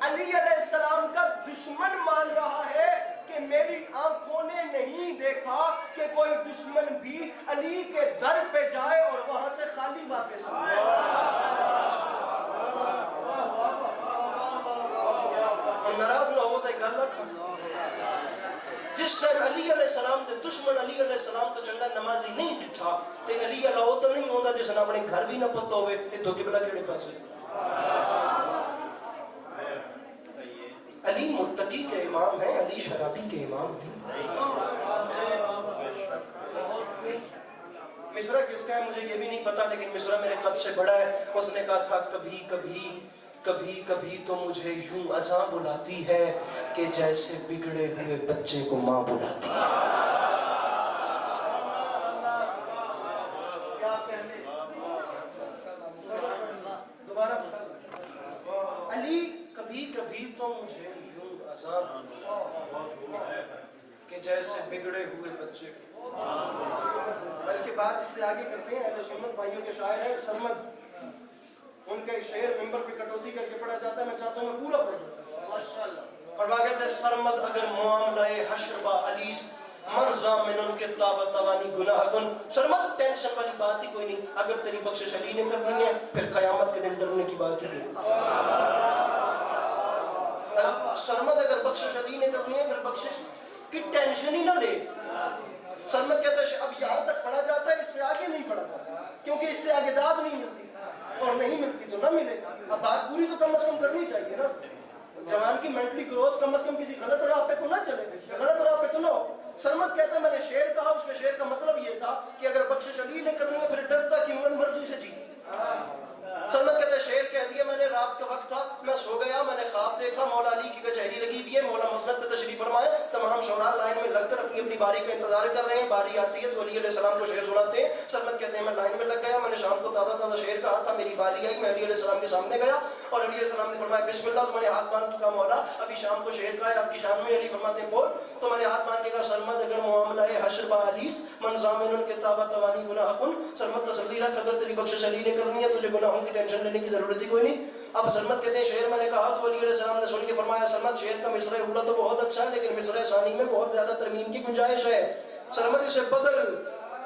علی علیہ السلام کا دشمن مان رہا ہے کہ میری آنکھوں نے نہیں دیکھا کہ کوئی دشمن بھی علی کے در پہ جائے اور وہاں سے خالی واپس آئے. ناراض نہ ہو تو ایک گل رکھا, جس ٹائم علی علیہ السلام دے دشمن علی علیہ السلام تو چنگا نمازی نہیں ڈٹھا تے علی اللہ تو نہیں ہوندا جس نے اپنے گھر بھی نہ پتہ ہوئے کہ تو قبلہ کیڑے پاسے. علی متقی کے امام ہیں, علی شرابی کے امام ہیں. مصرع کس کا ہے مجھے یہ بھی نہیں پتا, لیکن مصرع میرے قد سے بڑا ہے. اس نے کہا تھا کبھی کبھی کبھی کبھی تو مجھے یوں اذاں بلاتی ہے کہ جیسے بگڑے ہوئے بچے کو ماں بلاتی ہے. علی کبھی کبھی تو مجھے یوں اذاں کہ جیسے بگڑے ہوئے بچے کو. بلکہ بات اس سے آگے کرتے ہیں, اہل سنت بھائیوں کے شاعر ہیں سرمد, ان کا ایک شعر ممبر پہ کٹوتی کر کے پڑھا جاتا ہے, میں چاہتا ہوں میں پورا پڑھ دوں. اور وہ کہتے ہیں سرمد اگر معاملہ حشر با علیس مرزا من ان کے تابہ توانی گناہ کن. سرمد ٹینشن والی بات ہی کوئی نہیں, اگر تیری بخشش علی نے کرنی ہے پھر قیامت کے دن ڈرنے کی بات ہی نہیں. سرمد اگر بخشش علی نے کرنی ہے پھر بخشش کی ٹینشن ہی نہ لے. سرمد کہتا ہے اب یہاں تک پڑھا جاتا ہے, اس سے آگے نہیں پڑھا جاتا, کیونکہ اس سے آگے داد نہیں ملتی, اور نہیں ملتی تو نہ ملے. اب بات پوری تو کم از کم کرنی چاہیے نا. جوان کی مینٹلی گروتھ کم از کم کسی غلط راہ پہ تو نہ چلے, غلط راہ پہ تو نہ ہو. سرمد کہتا ہے میں نے شعر کہا, اس کے شعر کا مطلب یہ تھا کہ اگر بخشش علی نے کرنی ہے پھر ڈرتا کیوں, مرضی سے جی. سرمد کہتا ہے شعر کہہ دیا میں نے, رات کا وقت تھا, میں سو گیا, میں نے خواب دیکھا مولا علی کی کچہری لگی ہوئی ہے, مولا مسند پہ تشریف فرمائے, تمام شعراء لائن باری کا انتظار کر رہے ہیں. باری آتی ہے تو علی علیہ السلام کو شعر سناتے ہیں. سرمد کہتے ہیں میں لائن میں لگ گیا, میں نے شام کو تازہ تازہ شعر کہا تھا, میری باری آئی, میں علی علیہ السلام کے سامنے گیا اور علی علیہ السلام نے فرمایا بسم اللہ. تو میں نے ہاتھ باندھ کے کہا مولا ابھی شام کو شعر کہا ہے آپ کی شان میں. علی فرماتے ہیں بول. تو میں نے ہاتھ باندھ کے کہا سرمد اگر معاملہ ہے حشر با علیس من ضامن کتابہ توانی گناہ کن. سرمد تسلی رکھ اگر تیری بخشش علی نے کرنی ہے تجھے گناہوں کی ٹینشن لینے کی ضرورت ہی کوئی نہیں. اب سرمد کہتے ہیں شعر میں نے کہا تو علی علیہ السلام نے سن کے فرمایا سرمد شعر کا مصرع اولا تو بہت اچھا ہے لیکن مصرع ثانی میں بہت زیادہ ترمیم کی گنجائش ہے. سرمد اسے بدل,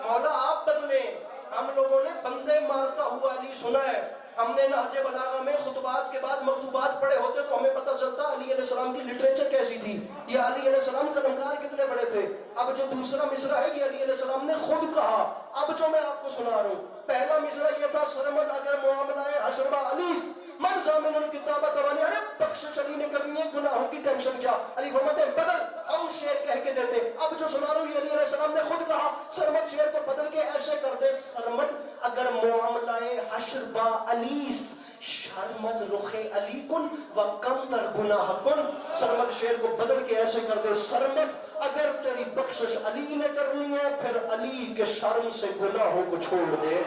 مولا آپ بدلیں. ہم لوگوں نے بندے مارتا ہوا علی سنا ہے. ہم نے نہج بلاغہ میں خطبات کے بعد مکتوبات پڑھے ہوتے تو ہمیں پتہ چلتا علی علیہ السلام کی لٹریچر کیسی تھی, یا علی علیہ السلام قلمکار کتنے بڑے تھے. اب جو دوسرا مصرع ہے یہ علی علیہ السلام نے خود کہا. اب جو میں آپ کو سنا رہا ہوں, پہلا مصرع یہ تھا سرمد اگر معاملہ ہے حشر با علیس من ضامن الکتابہ توانی. ارے بخشش علی نے کرنی ہے, گناہوں کی ٹینشن کیا. علی فرماتے ہیں بدل, ہم شعر کہہ کے دیتے. اب جو سنا رہا ہوں یہ علی علیہ السلام نے خود کہا. سرمد شعر کو بدل کے ایسے کر دے سرمد اگر معاملہ حشر با علیس شرمز رخ علی کن و کم تر گناہ کن. سرمد شعر کو بدل کے ایسے کر دے سرمد اگر تیری بخشش علی نے کرنی ہے پھر علی کے شرم سے گناہوں کو چھوڑ دے.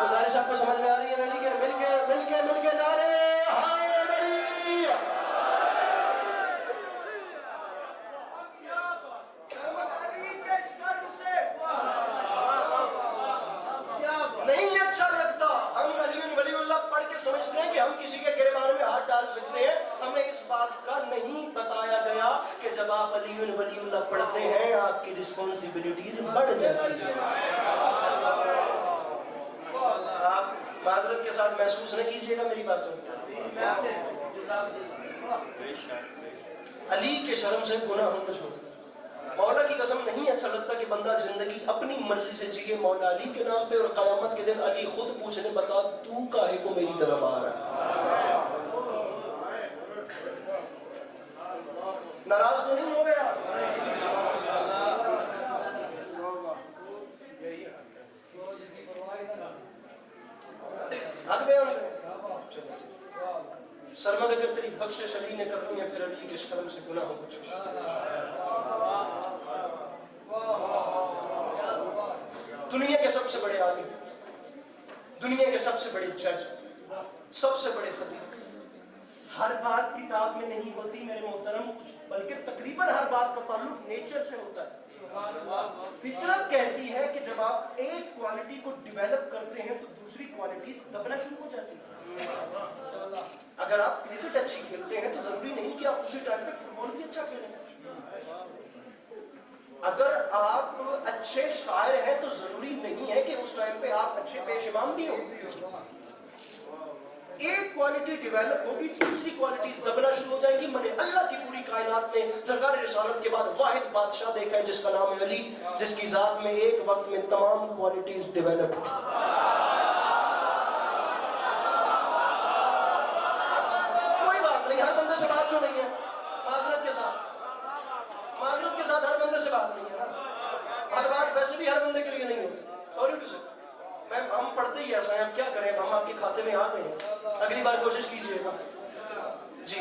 گزارش آپ کو سمجھ میں آ رہی ہے؟ مل کے نعرے حیدری. نہیں اچھا لگتا. ہم علی ولی اللہ پڑھ کے سمجھتے ہیں کہ ہم کسی کے گریبان میں ہاتھ ڈال سکتے ہیں. ہمیں اس بات کا نہیں بتایا گیا کہ جب آپ علی ولی اللہ پڑھتے ہیں آپ کی رسپانسبلٹیز بڑھ جاتی ہیں. آپ معذرت کے ساتھ محسوس نہ کیجئے گا میری باتوں. علی کے شرم سے گناہوں کو چھوڑ. مولا کی قسم نہیں ایسا لگتا کہ بندہ زندگی اپنی مرضی سے جیے مولا علی کے نام پہ, اور قیامت کے دن علی خود پوچھنے بتا تو کاہے کو میری طرف آ رہا ہے. ناراض تو نہیں ہو گیا؟ حق بیان ہے. سرمد اگر تیری بخشش علی نے کرنی ہے پھر علی کے شرم سے گناہوں کو چھوڑ. دنیا کے سب سے بڑے عالم, دنیا کے سب سے بڑے جج, سب سے بڑے خطیب, ہر بات کتاب میں نہیں ہوتی میرے محترم, کچھ بلکہ تقریباً ہر بات کا تعلق نیچر سے ہوتا ہے. فطرت کہتی ہے کہ جب آپ ایک کوالٹی کو ڈیولپ کرتے ہیں تو دوسری کوالٹیز دبنا شروع ہو جاتی ہیں. اگر آپ کرکٹ اچھی کھیلتے ہیں تو ضروری نہیں کہ آپ اسی ٹائم پہ فٹ بال بھی اچھا کھیلیں. اگر آپ اچھے شاعر ہیں تو ضروری نہیں ہے کہ اس ٹائم پہ آپ اچھے پیش امام بھی ہوں. ایک کوالٹی ڈیولپ ہوگی دوسری کوالٹیز دبنا شروع ہو جائیں گی. میں نے اللہ کی پوری کائنات میں سرکار رسالت کے بعد واحد بادشاہ دیکھا ہے جس کا نام ہے علی, جس کی ذات میں ایک وقت میں تمام کوالٹیز ڈیولپ تھی. کوئی بات نہیں, ہر بندے سے بات جو نہیں ہے, معذرت کے ساتھ ہر بندے سے بات نہیں ہے نا. ہر بات ویسے بھی ہر بندے کے لیے نہیں ہوتی. سوری ٹو سے ہم پڑھتے ہی ایسا ہیں, ہم کیا کریں, ہم آپ کے کھاتے میں آ گئے ہیں. اگلی بار کوشش کیجئے گا جی.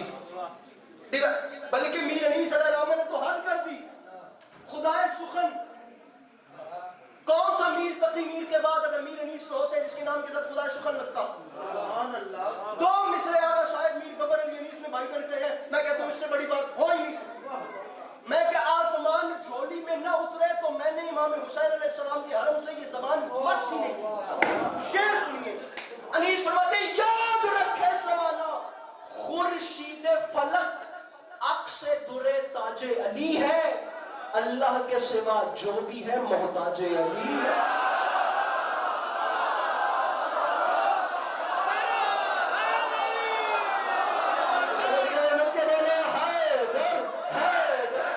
بلکہ میر انیس علیہ الرحمہ نے تو حد کر دی. خدائے سخن کون تھا میر تقی میر کے بعد اگر میر انیس کو ہوتے جس کے نام کے ساتھ خدائے سخن لگتا. دو مصرے آگا شاید میر ببر علی انیس نے بھائی جان کہے ہیں, میں کہتا ہوں اس سے بڑی بات ہو ہی نہیں سکتی. میں کہ آسمان جھولی میں نہ اترے تو میں نے امام حسین علیہ السلام کے حرم سے یہ زبان بس ہی نہیں. شعر سنیے, انیس فرماتے ہیں یاد رکھے زمانہ خورشید فلک عکس در تاج علی ہے, اللہ کے سوا جو بھی ہے محتاج علی ہے. سمجھ گئے؟ مل کے بولے حیدر حیدر.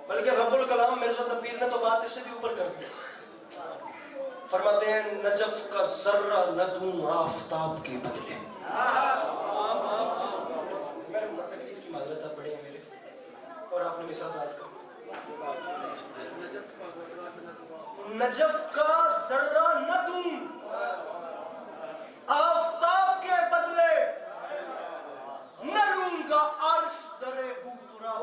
بلکہ رب الکلام مرزا تبیر نے تو بات اس سے بھی اوپر کر دی. فرماتے ہیں نجف کا ذرہ نہ دوں آفتاب کے بدلے. میرے تکلیف کی معذرت ہے، بڑے ہیں میرے، اور آپ نے مثال ذات کا نجف کا ذرہ نہ دوں آفتاب کے بدلے، نہ لوں گا عرش در بوترا.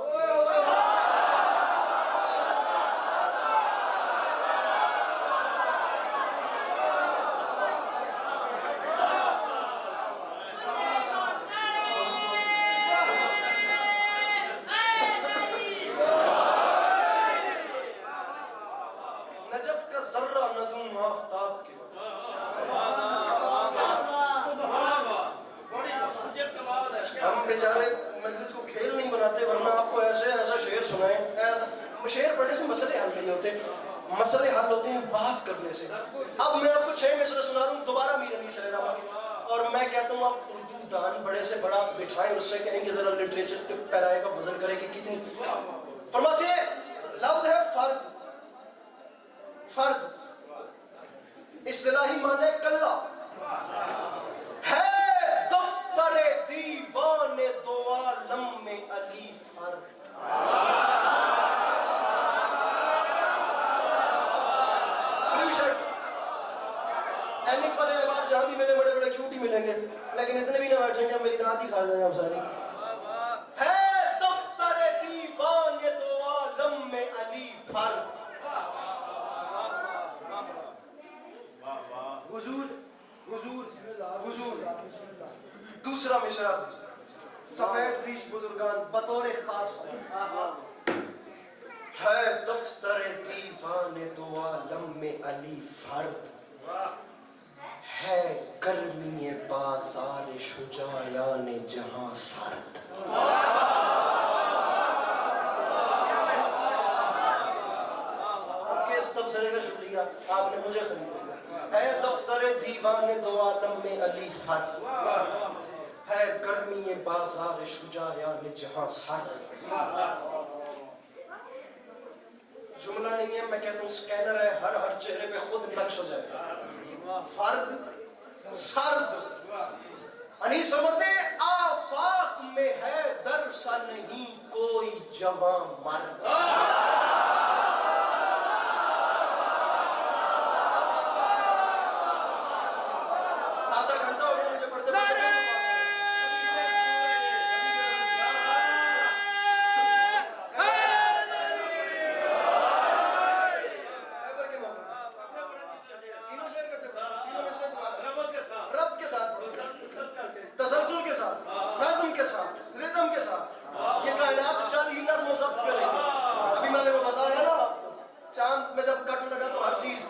نجف کا ذرہ نہ دوں آفتاب کے، ہم بیچارے مجلس کو کھیل نہیں بناتے، ورنہ آپ کو ایسا شعر سنائیں. ایسا شعر پڑھنے سے مسئلے حل نہیں ہوتے، مسئلے حل ہوتے ہیں بات کرنے سے. اب میں آپ کو 6 مصرع سنا رہا ہوں دوبارہ میر علی صلی اللہ علیہ، اور میں کہتا ہوں آپ اردو دان بڑے سے بڑا بٹھائیں اور اس سے کہیں کہ ذرا لٹریچر کے پیرائے کا وزن کرے کہ کتنی. فرماتے ہیں لفظ ہے فرد. فرد اصطلاحی معنی کلہ ہے، دفتر دیوان دو عالم میں علی فرد. بلو شرٹ اینک والے احباب جہاں بھی ملے بڑے بڑے کیوٹ ہی ملیں گے، لیکن اتنے بھی نہ بیٹھیں کہ ہم میری دانت ہی کھا جائیں ہم ساری. ہے دفتر دیوان دو عالم میں علی فرد. حضور حضور حضور. دوسرا مصرع سفید ریش بزرگان بطور خاص ہے، دفتر دیوان دو عالم میں علی فرد. ہے گرمی بازار شجاعان جہاں سرد. کس تبصرے کا شکریہ، آپ نے مجھے خرید لیا. ہے دفتر دیوان دو عالم میں علی فرد، ہے گرمی بازار شجاعان جہاں سرد. جملہ نہیں ہے، میں کہتا ہوں سکینر ہے، ہر چہرے پہ خود نقش ہو جائے گا. فرد سرد. انیس فرماتے آفاق میں ہے در سا نہیں کوئی جوان مرد. آدھا گھنٹہ ہو گیا مجھے پڑھتے پڑھتے. تسلسل کے ساتھ، نظم کے ساتھ، ردم کے ساتھ، یہ کائنات چاند ہی نظم و ضبط پہ رہی. ابھی میں نے وہ بتایا نا آپ کو، چاند میں جب کٹ لگا تو ہر چیز.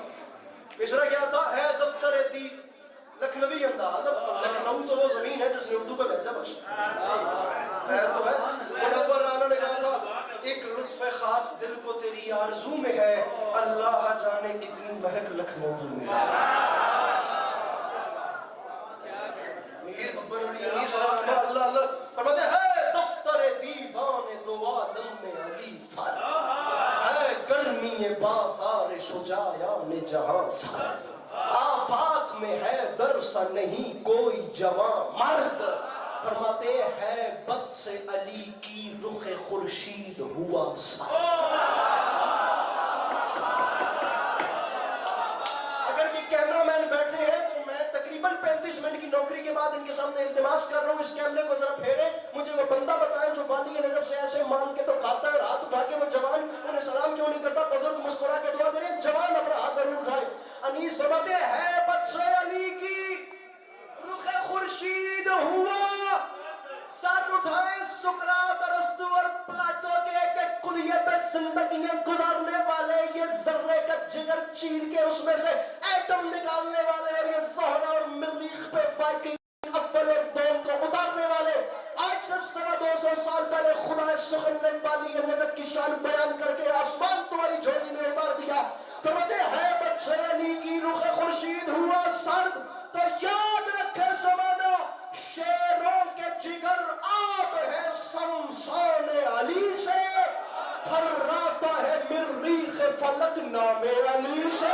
مصرع کیا تھا؟ ہے دفتر دی لکھنوی انداز. لکھنؤ تو وہ زمین ہے جس نے اردو کا لہجہ بخشا. خیر تو ہے. منور رانا نے کہا تھا ایک لطف خاص دل کو تیری آرزو میں ہے، اللہ جانے کتنی مہک لکھنؤ میں ہے. اللہ اللہ فرماتے ہے دفتر دیوان دو عالم میں علی فرد، ہے گرمی بازار شجاعان جہاں سرد. آفاق میں ہے در سا نہیں کوئی جوان مرد. فرماتے ہیں بد سے علی کی رخ خورشید ہوا سرد. اگر یہ کیمرہ مین بیٹھے ہیں تو میں تقریباً 35 منٹ کی نوکری کے بعد ان کے سامنے التماس کر رہا ہوں اس کیمرے کو ذرا پھیریں، مجھے وہ بندہ بتائیں جو وادی نجف سے ایسے مان کے تو کھاتا ہے، ہاتھ اٹھا کے وہ جوان انہیں سلام کیوں نہیں کرتا؟ بزرگ مسکرا کے دعا دے رہے ہیں، جوان اپنا ہاتھ ضرور اٹھائے. انیس فرماتے ہیں بچے علی کی رخ خورشید ہوا، سر اٹھائے سقراط ارسطو اور پلاٹو کے کلیے پہ زندگیاں گزارنے والے، یہ ذرے کا جگر چیر کے اس میں سے ایٹم نکالنے والے، اور یہ زہرہ اور مریخ پہ وائکنگ اول اور دوم کو اتارنے والے. آج سے 250 سال پہلے خدا سخن نے والی نجف کی شان بیان کر کے آسمان تمہاری جھولی میں اتار دیا. فرماتے ہے بچے علی کی رخ خورشید ہوا سرد، تو یاد رکھے زمانہ شیروں کے جگر آب ہے سمسان علی سے، تھراتا ہے مریخ فلک نام علی سے.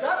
10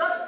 10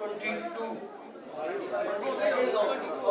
22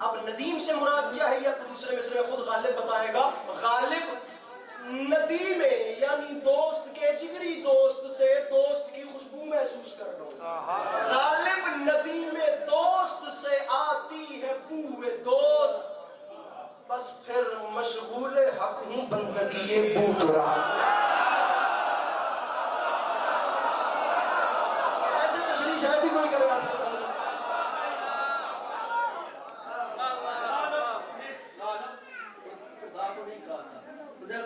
اب ندیم سے مراد کیا ہے یہ آپ کو دوسرے مصرے میں خود غالب بتائے گا. غالب ندیم یعنی دوست کے جگری دوست سے دوست کی خوشبو محسوس کر رہا. غالب ندیم دوست سے آتی ہے بوئے دوست. بس پھر مشغول حق ہوں بندگی بو ترا. ایسے تشریح شاید ہی کوئی کرے آپ کو سامنے.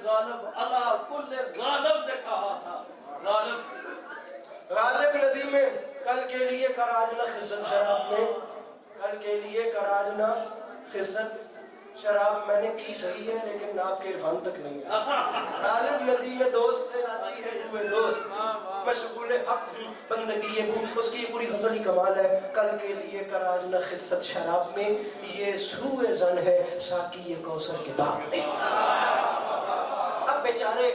غالب اللہ کل غالب سے کہا تھا. غالب ندی میں کل کے لیے کراج نہ خست شراب میں. کل کے لیے کراج نہ خست شراب میں نے کی صحیح ہے لیکن آپ کے عرفان تک نہیں ہے. غالب ندی میں دوست سے آتی ہے بوئے دوست. مشغول حق ہوں بندگی بو. اس کی پوری غزل ہی کمال ہے. کل کے لیے کراج نہ خست شراب میں یہ سوئے زن ہے ساقی یہ کوثر کے باغ میں. اب بیچارے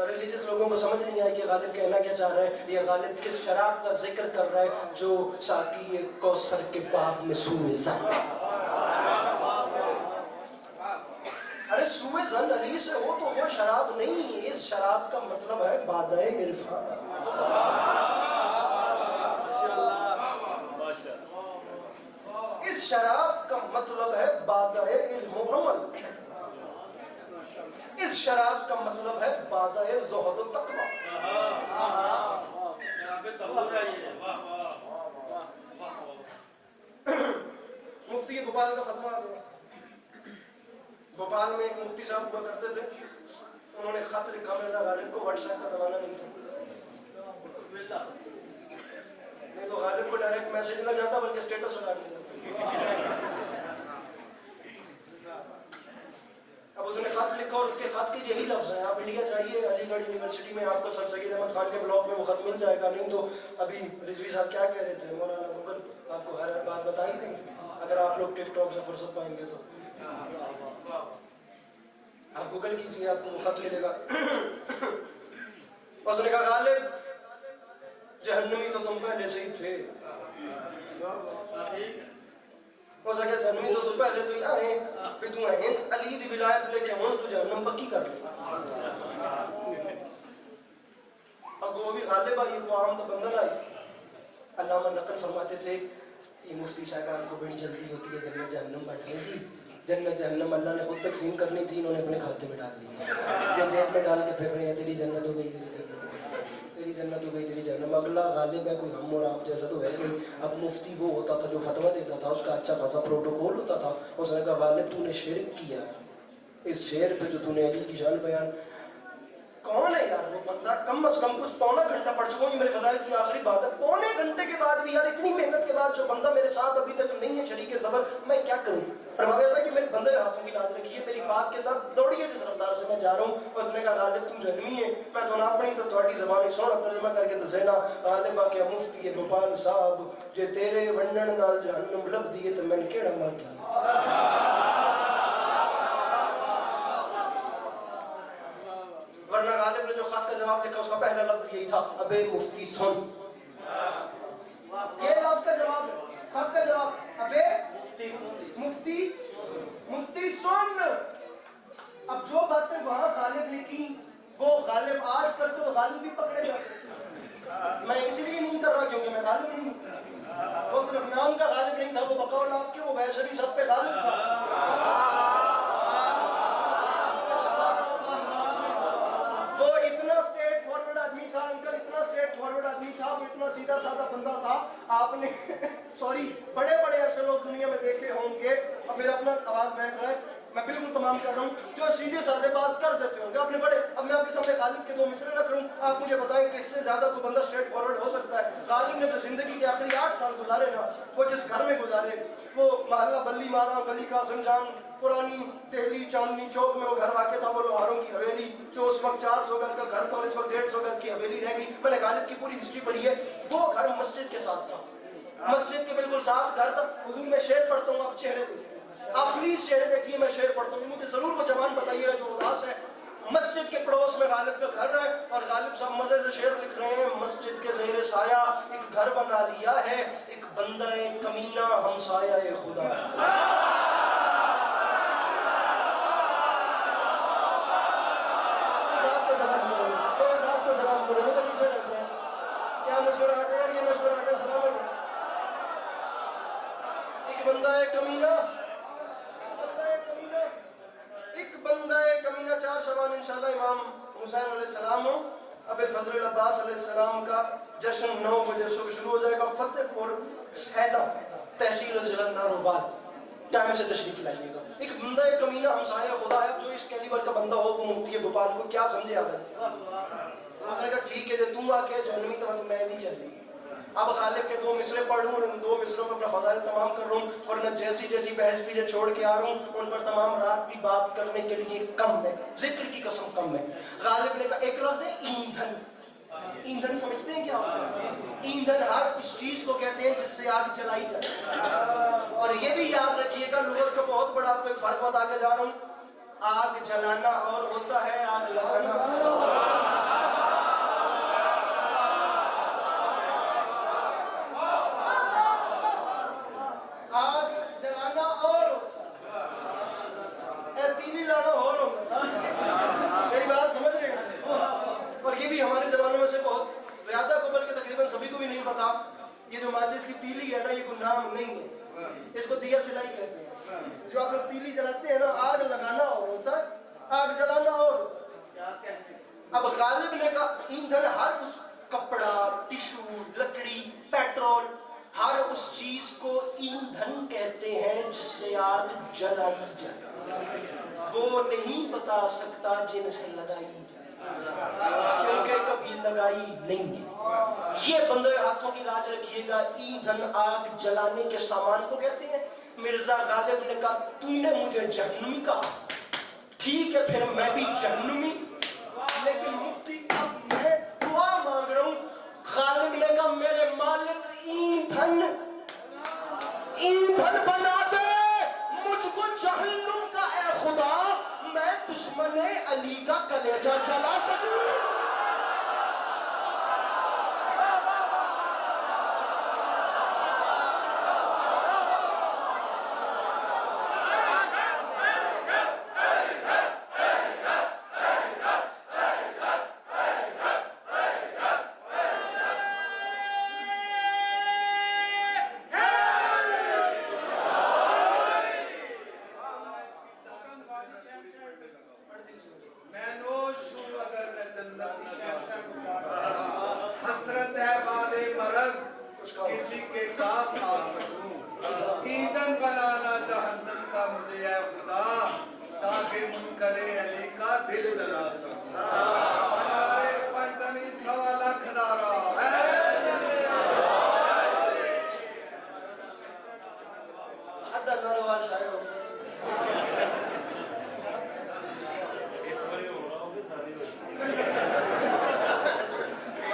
ریلیجس لوگوں کو سمجھ نہیں آئے کہ غالب کہنا کیا چاہ رہا ہے. یہ غالب کس شراب کا ذکر کر رہا ہے جو ساقی یہ کوثر کے باغ میں سوئے زن ہے. ارے سوئے زن علی سے ہو تو وہ شراب نہیں. اس شراب کا مطلب ہے بادئے عرفان. اس شراب کا مطلب ہے بادئے علم و عمل. اس شراب کا مطلب ہے بادئے زہد و تقوی. مفتی بھوپال کا فتویٰ آ گیا. بھوپال میں ایک مفتی صاحب ہوا کرتے تھے. انہوں نے خط لکھا مرزا غالب کو. واٹس ایپ کا زمانہ نہیں تھا. نہیں تو غالب کو ڈائریکٹ میسج نہ جاتا بلکہ اسٹیٹس لگا دیا جاتا. اب اس نے خط لکھا اور اس کے خط کے یہی لفظ ہیں. آپ انڈیا جائیے علی گڑھ یونیورسٹی میں آپ کو سر سید احمد خان کے بلاک میں وہ خط مل جائے گا. نہیں تو ابھی رضوی صاحب کیا کہہ رہے تھے مولانا گوگل آپ کو ہر بات بتا ہی دیں گے اگر آپ لوگ ٹک ٹاک سے فرصت پائیں گے تو. آپ گوگل کیجیے آپ کو وہ خط ملے گا. اس نے کہا غالب جہنمی تو تم پہلے سے ہی تھے. ہو سکے جہنمی تو پہلے تو ہی آئے کہ تو ہند علی دی ولایت لے کے ہوں تو جہنم پکی کر لے. اب وہ بھی غالب آئی کو عام تو بندر آئی. علامہ نقل فرماتے تھے یہ مفتی صاحبان کو بڑی جلدی ہوتی ہے جنت جہنم بانٹنے کی. جنت جہنم اللہ نے خود تقسیم کرنی تھی انہوں نے اپنے کھاتے میں ڈال لی. یہ جیب میں ڈال کے پھر رہے ہیں تیری جنت ہو گئی تیری جنت ہو گئی تیری جہنم. اگلا غالب ہے کوئی ہم اور آپ جیسا تو ہے نہیں. اب مفتی وہ ہوتا تھا جو فتویٰ دیتا تھا. اس کا اچھا خاصا پروٹوکول ہوتا تھا. اس نے کہا غالب تو نے شرک کیا. اس شعر پہ جو تو نے علی کی شان بیان کون ہے یار وہ بندہ. کم از کم کچھ پونا گھنٹہ پڑھ چکا ہوں. یہ میرے فضائل کی آخری بات ہے. پونے گھنٹے کے بعد بھی یار اتنی محنت کے بعد جو بندہ میرے ساتھ ابھی تک نہیں ہے شریک صبر میں کیا کروں. اور بابا اللہ کہ میرے بندے ہاتھوں کی لاز رکھیے میری بات کے ساتھ دوڑیے جس رفتار سے میں جا رہا ہوں. اس نے کہا غالب تم جہنمی ہے میں تو نہ اپنی تو تھوڑی زبانی سونا ترجمہ کر کے دسینا. غالب آ کے مفتی بھوپال صاحب جے تیرے ونڈن نال جہنم لب دیے تو میں نے کیڑا مانگی. ورنہ غالب نے جو خط کا جواب لکھا اس کا پہلا لفظ یہی تھا ابے مفتی سن. یہ لفظ کا جواب خط کا جواب ابے مفتی سن. اب جو باتیں وہاں غالب لکھی وہ غالب آج کرتے تو غالب بھی پکڑے جاتے. میں اس لیے نہیں کر رہا کیونکہ میں غالب نہیں ہوں. وہ صرف نام کا غالب نہیں تھا وہ بقول آپ کے وہ ویسے بھی سب پہ غالب تھا. وہ اتنا اسٹریٹ فارورڈ آدمی تھا انکل. اتنا اسٹریٹ فارورڈ آدمی تھا. وہ اتنا سیدھا سادہ بندہ تھا. آپ نے سوری بڑے بڑے ایسے لوگ دنیا میں دیکھے ہوں گے. اب میرا اپنا آواز بیٹھ رہا ہے میں بالکل تمام کر رہا ہوں جو سیدھے سادے بات کر دیتے ہوں گے اپنے بڑے. اب میں آپ کے سامنے غالب کے دو مصرے رکھ رہا ہوں. آپ مجھے بتائیں کہ اس سے زیادہ تو بندہ اسٹریٹ فارورڈ ہو سکتا ہے. غالب نے جو زندگی کے آخری 8 سال گزارے نا وہ جس گھر میں گزارے وہ محلہ بلی مارا گلی کا سنجان پرانی دہلی چاندنی چوک میں وہ گھر واقع تھا. وہ لوہاروں کی حویلی جو اس وقت 400 گز کا گھر تھا اور اس وقت 150 گز کی حویلی رہ گئی. میں نے غالب کی پوری ہسٹری پڑھی ہے. وہ گھر مسجد کے ساتھ تھا. مسجد کے بالکل ساتھ گھر تھا. حضور میں شعر پڑھتا ہوں آپ چہرے پہ آپ پلیز شعر دیکھیے. میں شعر پڑھتا ہوں مجھے ضرور وہ جوان بتائیے گا جو اداس ہے. مسجد کے پڑوس میں غالب کا گھر ہے اور غالب صاحب مزے سے شعر لکھ رہے ہیں. مسجد کے زیر سایہ ایک گھر بنا لیا ہے ایک بندہ کمینہ ہمسایہ خدا. صاحب کا سلام کرو, صاحب کا سلام کرو, میں تو پیچھے رہتے ہیں. کیا مسکراہٹ ہے یار, یہ مسکراہٹ ہے سلامت ہے. ایک بندہ کمینہ, ایک بندہ کمینہ. 4 شعبان انشاءاللہ امام حسین علیہ السلام ابو الفضل العباس علیہ السلام کا جشن 9 بجے صبح شروع ہو جائے گا. فتح پور سیدہ تحصیل ضلع ناروبال, ٹائم سے تشریف لائیے گا. ایک بندہ کمینہ ہمسایہ خدا ہے. جو اس کیلیبر کا بندہ ہو وہ مفتی بھوپال کو کیا سمجھے آپ نے. اس نے کہا ٹھیک ہے جب تم آ کے جہنمی تو میں بھی چل رہی. اب غالب کے 2 مصرے پڑھ لوں اور ان 2 مصروں میں اپنا فضائل تمام کر لوں, ورنہ جیسی بحث بھی سے چھوڑ کے آ رہا ہوں ان پر تمام رات بھی بات کرنے کے لیے کم ہے, ذکر کی قسم کم ہے. غالب نے کہا ایک لفظ ہے ایندھن. ایندھن سمجھتے ہیں کیا ہوتا ہے؟ ایندھن ہر اس چیز کو کہتے ہیں جس سے آگ جلائی جائے. اور یہ بھی یاد رکھیے گا لغت کا بہت بڑا آپ کو ایک فرق بتا کے جا رہا ہوں. آگ جلانا اور ہوتا ہے آگ لگانا. آگ جلانا اور تیلی لانا اور ہوتا ہے. میری بات سمجھ رہے ہیں؟ اور یہ بھی ہمارے زمانے میں سے بہت زیادہ کو, بلکہ تقریباً سبھی کو بھی نہیں پتا. یہ جو ماچس کی تیلی ہے نا, یہ کوئی نام نہیں ہے, اس کو دیا سلائی کہتے ہیں. جو آپ لوگ تیلی جلاتے ہیں نا, آگ لگانا اور ہوتا ہے, آگ جلانا اور ہوتا ہے. اب غالب نے کہا ایندھن ہر اس کپڑا, ٹشو, لکڑی, پیٹرول, ہر اس چیز کو ایندھن کہتے ہیں جس سے آگ جلائی جائے. وہ نہیں بتا سکتا جن سے لگائی جائے, کیونکہ کبھی لگائی نہیں ہے. یہ بندے ہاتھوں کی لاج رکھیے گا. ایندھن آگ جلانے کے سامان کو کہتے ہیں. مرزا غالب نے کہا تو نے مجھے جہنمی کہا, ٹھیک ہے پھر میں بھی جہنمی, لیکن مفتی اب میں دعا مانگ رہا ہوں. غالب نے کہا میرے مالک ایندھن بنا دے مجھ کو جہنم کا اے خدا, میں دشمن علی کا کلیجہ جلا سکوں. کسی کے کام آ سکوں, ایندھن بنانا جہنم کا مجھے اے خدا, تاکہ منکر علی کا دل جلا سکوں. ہمارے پنجتنی 1.25 لاکھ نعرہ ادھر ناروال شاعر ہو گئے.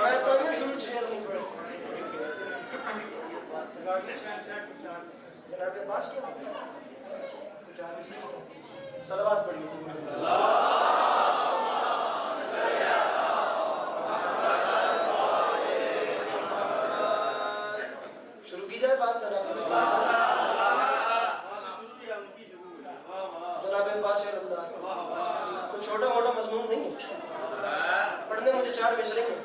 میں تو نہیں شروع چھیڑ نہیں پڑا. جناب عباس کیا کچھ آگے سے صلوات پڑھیے تھی. شروع کی جائے بات جناب عباس ہے اللہ. کوئی چھوٹا موٹا مضمون نہیں ہے, پڑھنے مجھے 4 مصرے ہیں,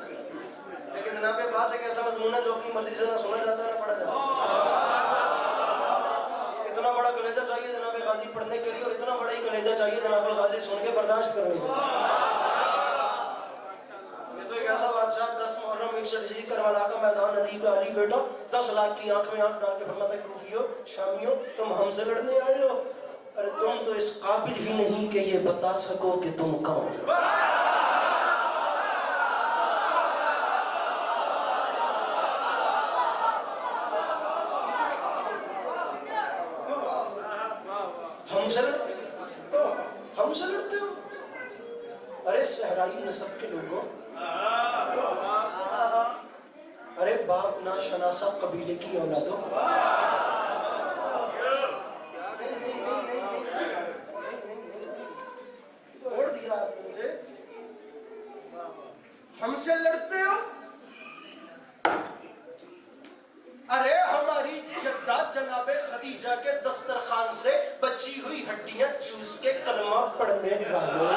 لیکن جناب عباس ایک ایسا مضمون ہے جو اپنی مرضی سے نہ سنا جاتا ہے نہ پڑھا جاتا ہے. اتنا بڑا کلیجہ چاہیے جناب غازی پڑھنے کے لیے, اور اتنا بڑا ہی کلیجہ چاہیے جناب غازی سن کے برداشت کرنے کے لیے. یہ تو ایک ایسا بادشاہ 10 محرم 1 کربلا کا میدان علی کا علی بیٹا 10 لاکھ کی آنکھ میں آنکھ ڈال کے فرماتا ہے کوفیو شامیوں تم ہم سے لڑنے آئے ہو, ارے تم تو اس قابل ہی نہیں کہ یہ بتا سکو کہ تم کون. ہم سے لڑتے ہو. ارے صحرائی نسب کے لوگوں, ارے باپ نا شناسا قبیلے کی اولادوں, چھوڑ دیا آپ نے مجھے. ہم سے لڑتے ہو, ارے ہماری ہوئی ہڈیاں چوس کے کلمہ پڑھنے والوں،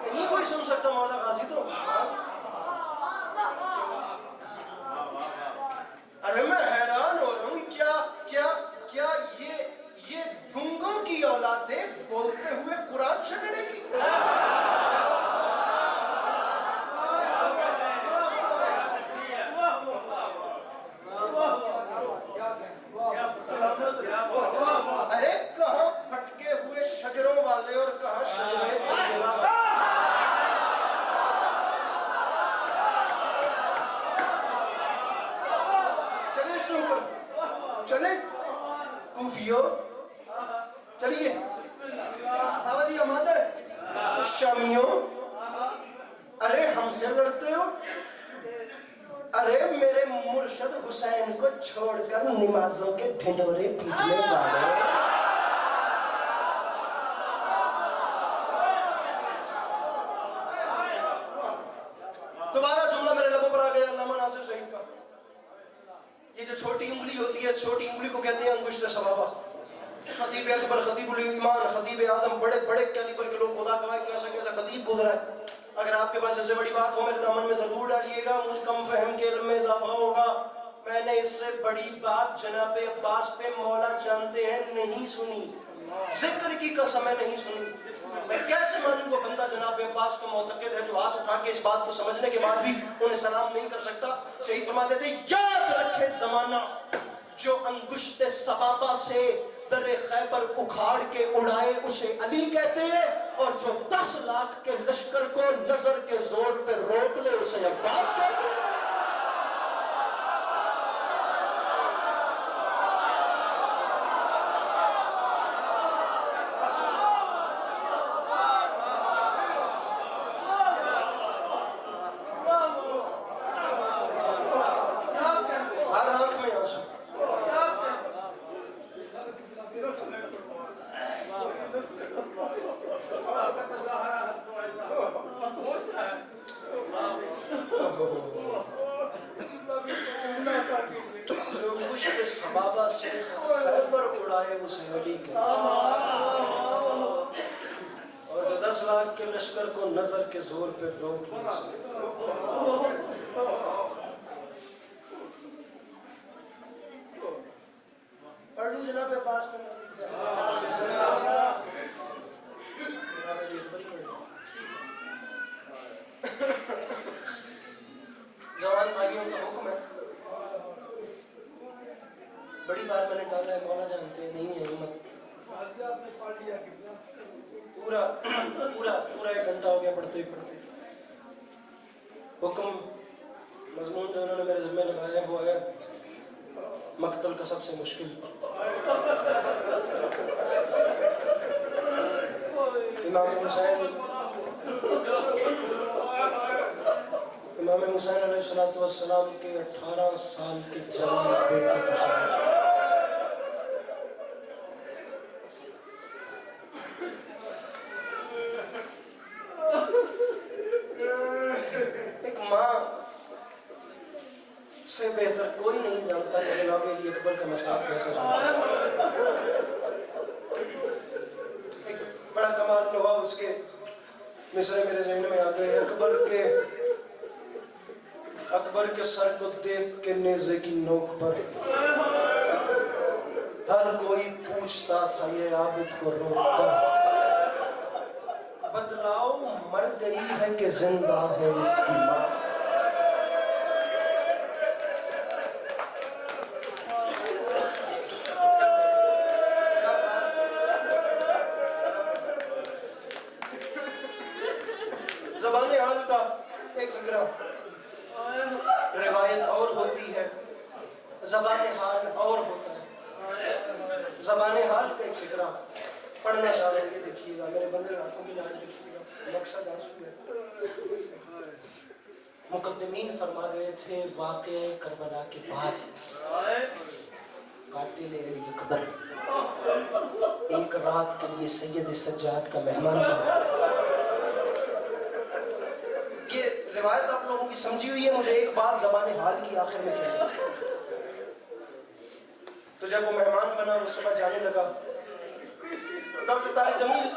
نہیں کوئی سن سکتا مولانا غازی تو؟ ارے میں حیران ہو رہا ہوں، کیا یہ گنگوں کی اولادیں بولتے ہوئے قرآن چھڑنے کی؟ ارے کہاں پھٹکے ہوئے شجروں والے اور کہاں شجرے طیبہ والے؟ چلے اس سے اوپر چلے کوفیو، چلیے بابا جی ہمارے شامیوں، ارے ہم سے لڑتے ہو؟ ارے میرے مرشد حسین کو چھوڑ کر نمازوں کے ڈھنڈورے پیٹنے والے، دوبارہ جملہ میرے لبوں پر آ گیا علامہ ناصر شہید کا، یہ جو چھوٹی انگلی ہوتی ہے، اس چھوٹی انگلی کو کہتے ہیں انگشت صبابہ۔ خطیب اکبر، خطیب الایمان، خطیب اعظم، بڑے بڑے کیلیبر کے لوگ، خدا گواہ کیسا کیسا خطیب گزرا ہے۔ اگر آپ کے پاس ایسے بڑی بات ہو میرے دامن میں ضرور ڈالیے گا، مجھ کم فہم کے علم میں اضافہ ہوگا۔ میں نے اس سے بڑی بات جناب عباس پہ مولا جانتے ہیں نہیں سنی، ذکر کی قسم ہے نہیں سنی۔ میں کیسے مانوں وہ بندہ جناب عباس کا معتقد ہے جو ہاتھ اٹھا کے اس بات کو سمجھنے کے بعد بھی انہیں سلام نہیں کر سکتا؟ شہید فرماتے تھے یاد رکھے زمانہ جو انگشت سبابہ سے در خیبر اکھاڑ کے اڑائے اسے علی کہتے ہیں، اور جو 10 لاکھ کے لشکر کو نظر کے زور پہ روک لے اسے عباس کہتے ہیں۔ ہر آنکھ میں آنسو، جو مشت سبابہ سے خیبر اڑائے اسے علی کہتے ہیں، اور جو 10 لاکھ کے لشکر کو نظر کے زور پہ روک لے اسے۔ پڑھ لوں جناب عباس پہ جوان بھائیوں کا حکم ہے، بڑی بار میں نے ڈالا ہے، مولا جانتے ہیں نہیں ہے ہمت، پورا 1 گھنٹہ ہو گیا پڑھتے ہی پڑھتے۔ حکم مضمون جو انہوں نے میرے ذمہ لگایا ہے وہ ہے مقتل کا سب سے مشکل۔ امام حسین علیہ السلام کے 18 سال کے جوان بیٹے کا شہید۔ ایک ماں سے بہتر کوئی نہیں جانتا کہ جناب علی اکبر کا مسئلہ کیسے جانتا ہے۔ ایک بڑا کمال ہوا، اس کے مصرے میرے ذہن میں آ گئے، اکبر کے سر کو دیکھ کے نیزے کی نوک پر ہر کوئی پوچھتا تھا یہ عابد کو روکتا، بتلاؤ مر گئی ہے کہ زندہ ہے اس کی ماں۔ زبان حال کا ایک فکرہ، روایت اور ہوتی ہے، زبان حال اور ہوتا ہے۔ زبان حال کا ایک فکرہ پڑھنا چاہ رہے ہیں، یہ دیکھیے گا، میرے بندے ہاتھوں کی لاج رکھیے گا، مقصد آنسو ہے۔ مقدمین فرما گئے تھے واقعہ کربلا کے بعد قاتل علی اکبر ایک رات کے لیے سید سجاد کا مہمان بنا۔ یہ روایت آپ لوگوں کی سمجھی ہوئی ہے. مجھے ایک بات زبان حال کی آخر میں کہنی. تو جب وہ مہمان بنا وہ صبح جانے لگا, ڈاکٹر طارق جمیل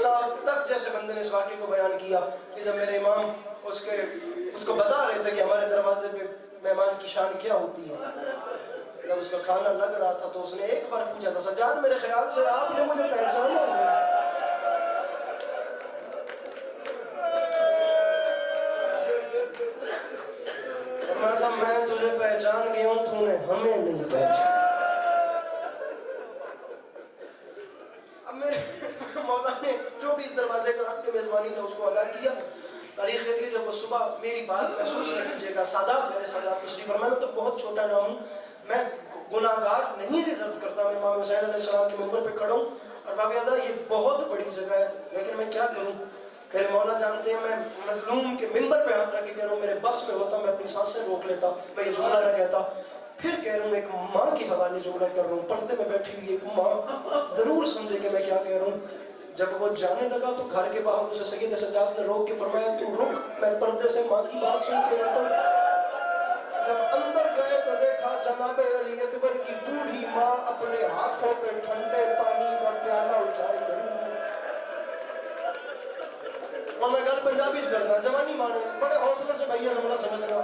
صاحب تک جیسے بندے نے اس واقعے کو بیان کیا کہ جب میرے امام اس کو بتا رہے تھے کہ ہمارے دروازے پہ مہمان کی شان کیا ہوتی ہے, جب اس کا کھانا لگ رہا تھا تو اس نے ایک بار پوچھا تھا, سجاد میرے خیال سے آپ نے مجھے پہچانا ہے. میں تجھے پہچان گیا ہوں, تو نے ہمیں نہیں پہچانا. اب میرے مولا نے جو بھی اس دروازے کا حق میزبانی تھا اس کو ادا کیا. تاریخ کہتی ہے جب وہ صبح میری بات محسوس نہیں کیجیے گا, سادات میرے سادات تشریف فرمائے, میں تو بہت چھوٹا نام ہوں, میں گناہگار نہیں ڈیزرو کرتا. میں امام حسین علیہ السلام کے ممبر پہ کھڑا ہوں اور باب اعظم یہ بہت بڑی جگہ ہے, لیکن میں کیا کروں. میرے مولا جانتے ہیں میں مظلوم کے ممبر پہ ہاتھ رکھ کے کہہ رہا ہوں, میرے بس میں ہوتا میں اپنی سانسیں روک لیتا, میں یہ جملہ نہ کہتا. پھر کہہ رہا ہوں ایک ماں کے حوالے جملہ کر رہا ہوں, پردے میں بیٹھی ہوئی ایک ماں ضرور سمجھے کہ میں کیا کہہ رہا ہوں. جب وہ جانے لگا تو گھر کے باہر اسے سید سجاد نے روک کے فرمایا, تو رک, میں پردے سے ماں کی بات سن کے آتا ہوں. جب اندر گئے تو دیکھا جناب علی اکبر کی بوڑھی ماں اپنے ہاتھوں پہ ٹھنڈے پانی کا پیالہ اٹھائے گئی. اور میں گل پنجابی سے کرنا, جوانی مانے بڑے حوصلے سے بھیا جملہ سمجھنا.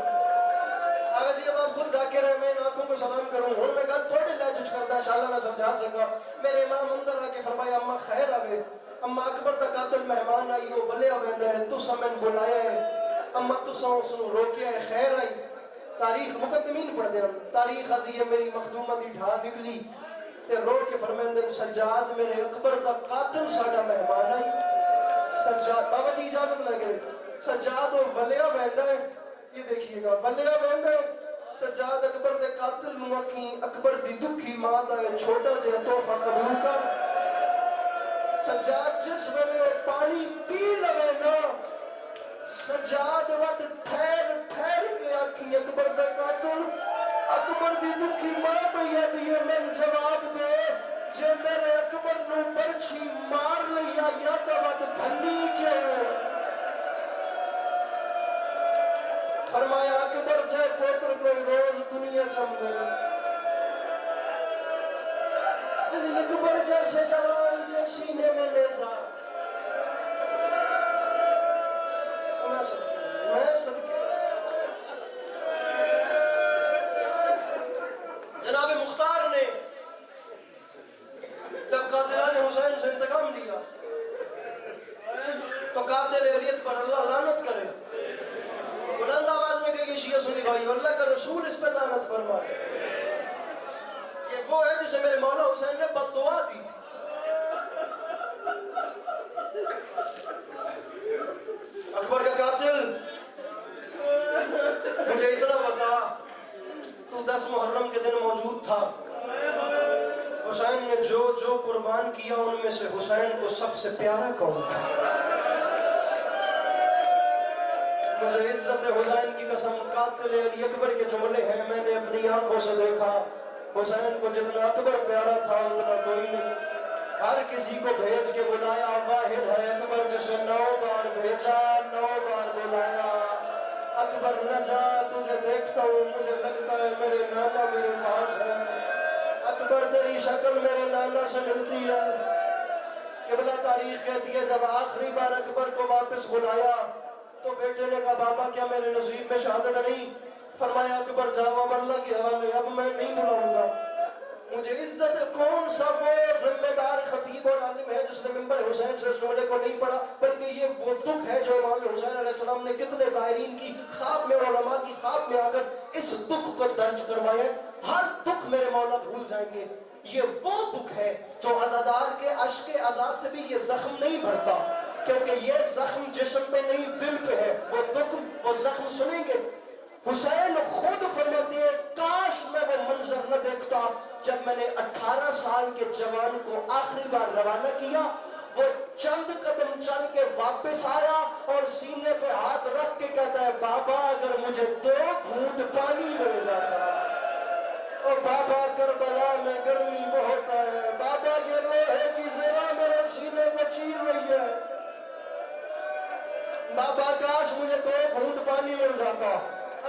آگا جی اب آپ خود ذاکر ہیں, میں ان آنکھوں کو سلام کروں, اور میں گل تھوڑے لہجے کرتا انشاءاللہ میں سمجھا سکا. میرے امام اندر آ کے فرمایا, اما خیر آوے, اما اکبر دا قاتل مہمان آئی ہو بلے آویندا ہے, تسا میں بلایا ہے, اما تسا اس نو روکیا ہے, خیر آئی. تاریخ مقدمین پڑھ دیں, تاریخ آدھی ہے میری مخدومہ دی ڈھا نکلی تے رو کے فرمیندن, سجاد میرے اکبر دا قاتل ساڈا مہمان آئی. سجاد بابا جی اجازت لگے, سجاد وہ ولیا بہندا ہے, یہ دیکھیے گا ولیا بہندا ہے. سجاد اکبر دے قاتل نو اکھیں اکبر دی دکھی ماں دا چھوٹا جہا تحفہ قبول کر. سجاد جس ویلے پانی پی لوے نا, سجاد ود ٹھہر ٹھہر کے آکھیں اکبر دے قاتل, اکبر دی دکھی ماں پہ دیے میں جواب دے, جے میرے اکبر نو برچھی مار لیا یا تو ود بھنی کیوں. فرمایا اکبر جے پوتر کوئی روز دنیا چمدے, علی اکبر جیسے جوان کے سینے میں لیزا. میں صدقے جناب مختار نے جب قاتلان حسین سے انتقام لیا تو قاتل علی اکبر اللہ لعنت کرے, بلند آواز میں کہ یہ شیعہ سنی بھائی, اللہ کا رسول اس پر لعنت فرمائے. یہ وہ ہے جسے میرے مولا حسین نے بد دعا دی تھی. اکبر کا قاتل مجھے اتنا بتا, تو 10 محرم کے دن موجود تھا, حسین نے جو قربان کیا ان میں سے حسین کو سب سے پیارا کون تھا؟ مجھے عزت حسین کی قسم, قاتل علی اکبر کے جملے ہیں, میں نے اپنی آنکھوں سے دیکھا, حسین کو جتنا اکبر پیارا تھا اتنا کوئی نہیں. ہر کسی کو بھیج کے بلایا, واحد ہے اکبر جسے 9 بار بھیجا 9 بار بلایا. اکبر نہ جا, تجھے دیکھتا ہوں مجھے لگتا ہے میرے نانا میرے پاس ہے. اکبر تیری شکل میرے نانا سے ملتی ہے. قبلہ تاریخ کہتی ہے جب آخری بار اکبر کو واپس بلایا تو بیٹے نے کہا بابا کیا میرے نصیب میں شہادت نہیں؟ فرمایا اکبر جاؤ اب اللہ کے حوالے, اب میں نہیں بلاؤں گا. مجھے عزت کون سا وہ ذمہ دار خطیب اور عالم ہے جس نے ممبر حسین سے اس جملے کو نہیں پڑھا, بلکہ یہ وہ دکھ ہے جو امام حسین علیہ السلام نے کتنے زائرین کی خواب میں, علماء کی خواب میں آ کر اس دکھ کو درج کروایا. ہر دکھ میرے مولا بھول جائیں گے. یہ وہ دکھ ہے جو عزادار کے عشق عزا سے بھی یہ زخم نہیں بھرتا, کیونکہ یہ زخم جسم پہ نہیں دل پہ ہے. وہ دکھ وہ زخم سنیں گے. حسین خود فرماتے ہیں کاش میں وہ منظر نہ دیکھتا جب میں نے 18 سال کے جوان کو آخری بار روانہ کیا. وہ چند قدم چل کے واپس آیا اور سینے پہ ہاتھ رکھ کے کہتا ہے بابا اگر مجھے 2 گھونٹ پانی مل جاتا, اور بابا کربلا میں گرمی بہت ہے, بابا یہ لوہے کی زرہ میرے سینے میں چیر رہی ہے. بابا کاش مجھے 2 گھونٹ پانی مل جاتا.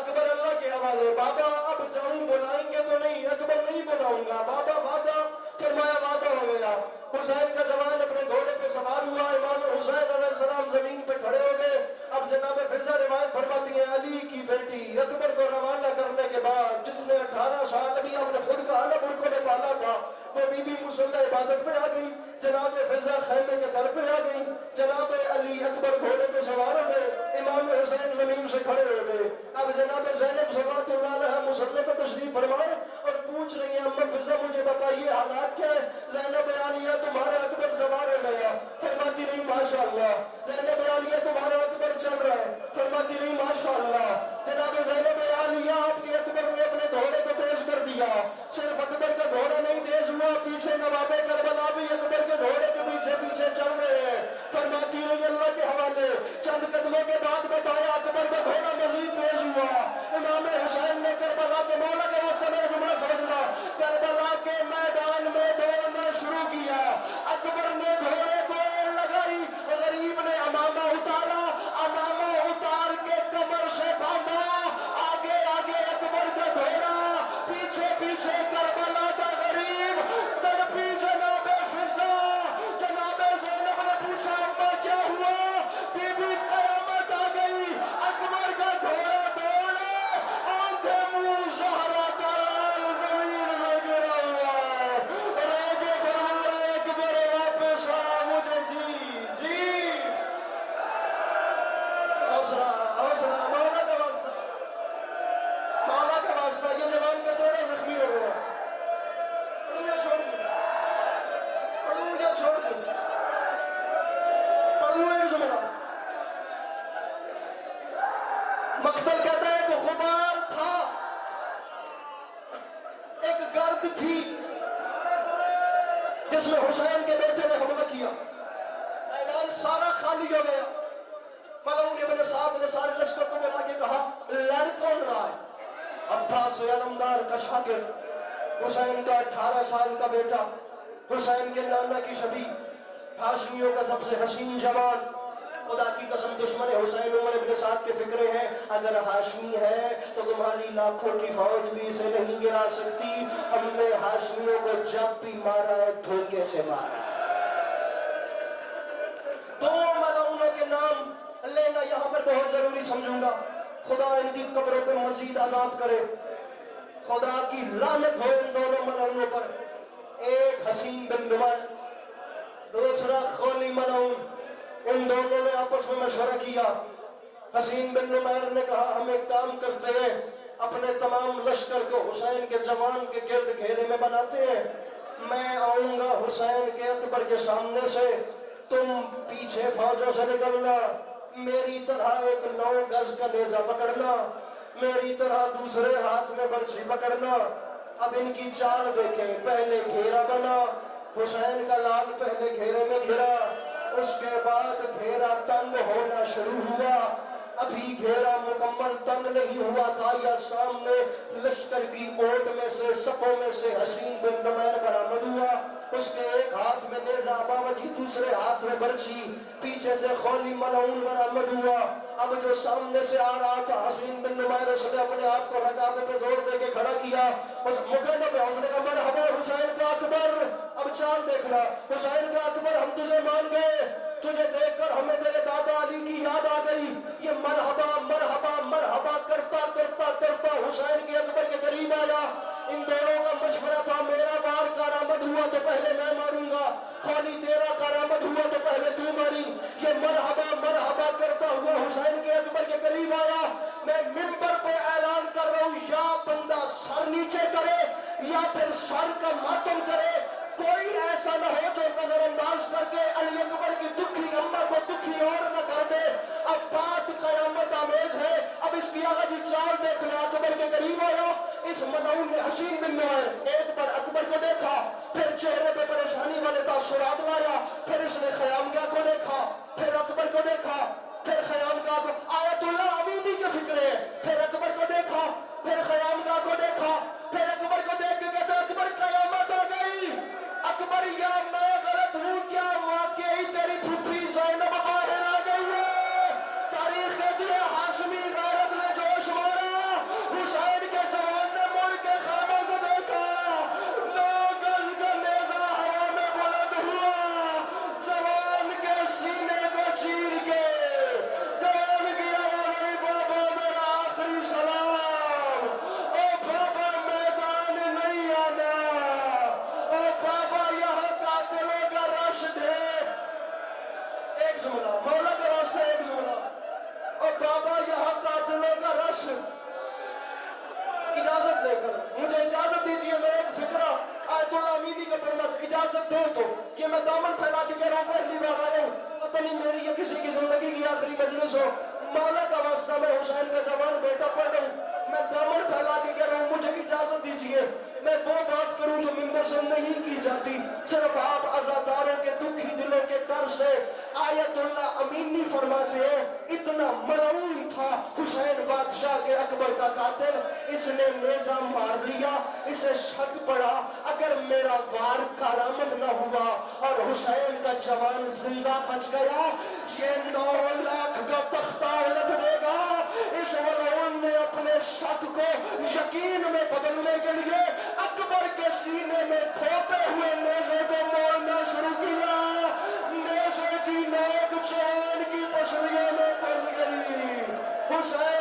اکبر اللہ کے حوالے. بابا اب جاؤں بلائیں گے تو نہیں؟ اکبر نہیں بلاؤں گا. بابا وعدہ. فرمایا وعدہ ہو گیا. حسین کا جوان اپنے گھوڑے پہ سوار ہوا. امام حسین علیہ السلام زمین پہ کھڑے ہو گئے. اب جناب فضا روایت فرماتی ہیں علی کی بیٹی اکبر کو روانہ کرنے کے بعد جس نے 18 سال ابھی اپنے خود کا انا برکوں میں پالا تھا وہ بی بی مصلی عبادت پہ آ گئی. جناب فضا خیمے کے در پہ آ گئی. جناب علی اکبر گھوڑے پہ سوار ہو گئے. امام حسین زمین سے کھڑے ہو گئے. اب جناب زینب صلوات اللہ علیہا مصلی پہ تشریف فرمائے اور پوچھ رہی ہیں اما فضا مجھے بتائیے حالات کیا ہے؟ زینب عالیہ تمہارا اکبر سوار ہو گیا. فرماتی نہیں ماشاءاللہ. زینب عالیہ تمہارا اکبر چل رہا ہے. فرماتی نہیں ماشاءاللہ. جناب زینب عالیہ آپ کے اکبر نے اپنے گھوڑے کو تیز کر دیا. صرف اکبر کا گھوڑا نہیں تیز ہوا پیچھے نواب کربلا بھی اکبر کے گھوڑے کے پیچھے پیچھے چل رہے ہیں. فرماتی رہی اللہ کے حوالے چند قدموں کے بعد بتایا اکبر کا گھوڑا مزید تیز ہوا. امام حسین نے کربلا کے مولا کے واسطے میں جملہ سمجھنا کربلا کے میدان میں دوڑنا شروع کیا. اکبر نے گھوڑے کو لگائی. غریب نے امامہ اتارا. امامہ اتار کے کمر سے باندھا. آگے آگے اکبر کا گھوڑا پیچھے پیچھے کربلا کا غریب تڑپی جناب فضا. جناب زینب نے پوچھا اماں کیا ہوا؟ بی بی قیامت آ گئی. اکبر کا گھوڑا دوڑا آنکھیں منہ زہرا کا لال زمین میں گرا ہوا ہے. راگے فرمانے اکبر واپس آ مجھے جی حوصلہ حوصلہ مولا کا واسطہ مولا کا واسطہ. یہ جوان کا چہرہ زخمی ہو گیا. پڑھوں یا چھوڑ دوں؟ پڑھوں یا چھوڑ دوں؟ پڑھوں ایک جملہ. مقتل کہتا ہے کہ غبار تھا ایک گرد تھی جس میں حسین کے بیٹے نے حملہ کیا. میدان سارا خالی ہو گیا. ملعون ابن سعد نے سارے لشکر کو بلا کے کہا لڑ کون رہا ہے؟ عباس علمدار کا شاگرد حسین کا 18 سال کا بیٹا حسین کے نانا کی شبی ہاشمیوں کا سب سے حسین جوان. خدا کی قسم دشمن حسین عمر ابن سعد کے فکرے ہیں اگر ہاشمی ہے تو تمہاری لاکھوں کی فوج بھی اسے نہیں گرا سکتی. ہم نے ہاشمیوں کو جب بھی مارا ہے دھوکے سے مارا. 2 ملعونوں کے نام لینا یہاں پر بہت ضروری سمجھوں گا. خدا ان کی قبروں پہ مزید عذاب کرے. خدا کی لعنت ہو ان دونوں ملعونوں پر. ایک حسین بن نمائر دوسرا خولی ملعون. ان دونوں نے آپس میں مشورہ کیا. حسین بن نمائر نے کہا ہم ایک کام کرتے ہیں اپنے تمام لشکر کو حسین کے جوان کے گرد گھیرے میں بناتے ہیں. میں آؤں گا حسین کے اکبر کے سامنے سے تم پیچھے فوجوں سے نکلنا. میری طرح ایک 9 گز کا نیزہ پکڑنا. میری طرح دوسرے ہاتھ میں برچھی پکڑنا. اب ان کی چال دیکھیں. پہلے گھیرا بنا. حسین کا لال پہلے گھیرے میں گھرا. اس کے بعد گھیرا تنگ ہونا شروع ہوا. ابھی گھیرا مکمل تنگ نہیں ہوا تھا یا سامنے لشکر کی اوٹ میں سے صفوں میں سے حسین بن نمائر برآمد ہوا. اس کے ایک ہاتھ میں نیزہ اباوجی دوسرے ہاتھ میں برچھی. پیچھے سے خولی ملعون برآمد ہوا. اب جو سامنے سے آ رہا تھا حسین بن نمائر اس نے اپنے آپ کو رکابوں پہ زور دے کے کھڑا کیا. اس مقدمے پہ اس نے کہا مرحبا حسین کا اکبر. اب چال دیکھنا حسین کا اکبر ہم تجھے مان گئے. تجھے دیکھ کر ہمیں تیرے دادا علی کی یاد آ گئی. یہ مرحبا مرحبا مرحبا کرتا کرتا کرتا حسین کے اکبر کے قریب آیا. ان دونوں کا مشورہ تھا میرا وار کارآمد ہوا تو پہلے میں ماروں گا. خولی تیرا کارآمد ہوا تو پہلے تو ماری. یہ مرحبا مرحبا کرتا ہوا حسین کے اکبر کے قریب آیا. میں منبر پہ اعلان کر رہا ہوں یا بندہ سر نیچے کرے یا پھر سر کا ماتم کرے. کوئی ایسا نہ ہو جو نظر انداز کر کے علی اکبر کی دکھی اماں کو دکھی اور نہ کر دے. اب بات قیامت آمیز ہے. اب اس کی آغازی چال دیکھنا. اکبر کے قریب آیا. اس ملعون نے حسین بن نمائر ایک بار اکبر کو دیکھا پھر چہرے پہ پریشانی والے تاثرات لایا. پھر اس نے خیامگاہ کو دیکھا پھر اکبر کو دیکھا پھر خیامگاہ کو. آیت اللہ امیلی کے فکرے. پھر اکبر کو دیکھا پھر خیامگاہ کو دیکھا پھر اکبر کو دیکھ کے کہتا اکبر قیامت آ گئی. اکبر یا میں غلط ہوں کیا واقعی تیری پھپھی زینب باہر آ گئی ہے؟ اجازت دے تو یہ میں دامن پھیلا کے کہہ رہا ہوں، پہلی بار آیا ہوں، پتہ نہیں میری یا کسی کی زندگی کی آخری مجلس ہو، مولا کا واسطہ میں حسین کا جوان بیٹا پڑھ رہا ہوں، میں دامن پھیلا کے کہہ رہا ہوں مجھے اجازت دیجئے میں وہ بات کروں جو ممبر سے نہیں کی جاتی، صرف آپ عزاداروں کے دکھی دلوں کے ڈر سے۔ آیت اللہ امینی فرماتے ہیں اتنا ملعون تھا حسین بادشاہ کے اکبر کا قاتل، اس نے نیزہ مار لیا، اسے شک پڑا اگر میرا وار کارآمد نہ ہوا اور حسین کا جوان زندہ بچ گیا یہ 9 لاکھ کا تختہ الٹ دے گا۔ اس ملعون نے اپنے شک کو یقین میں بدلنے کے لیے اکبر کے سینے میں تھوپے ہوئے نیزے کو مارنا شروع کیا، نیزے کی نوک جوان کی پسلیوں میں پھنس گئی، حسین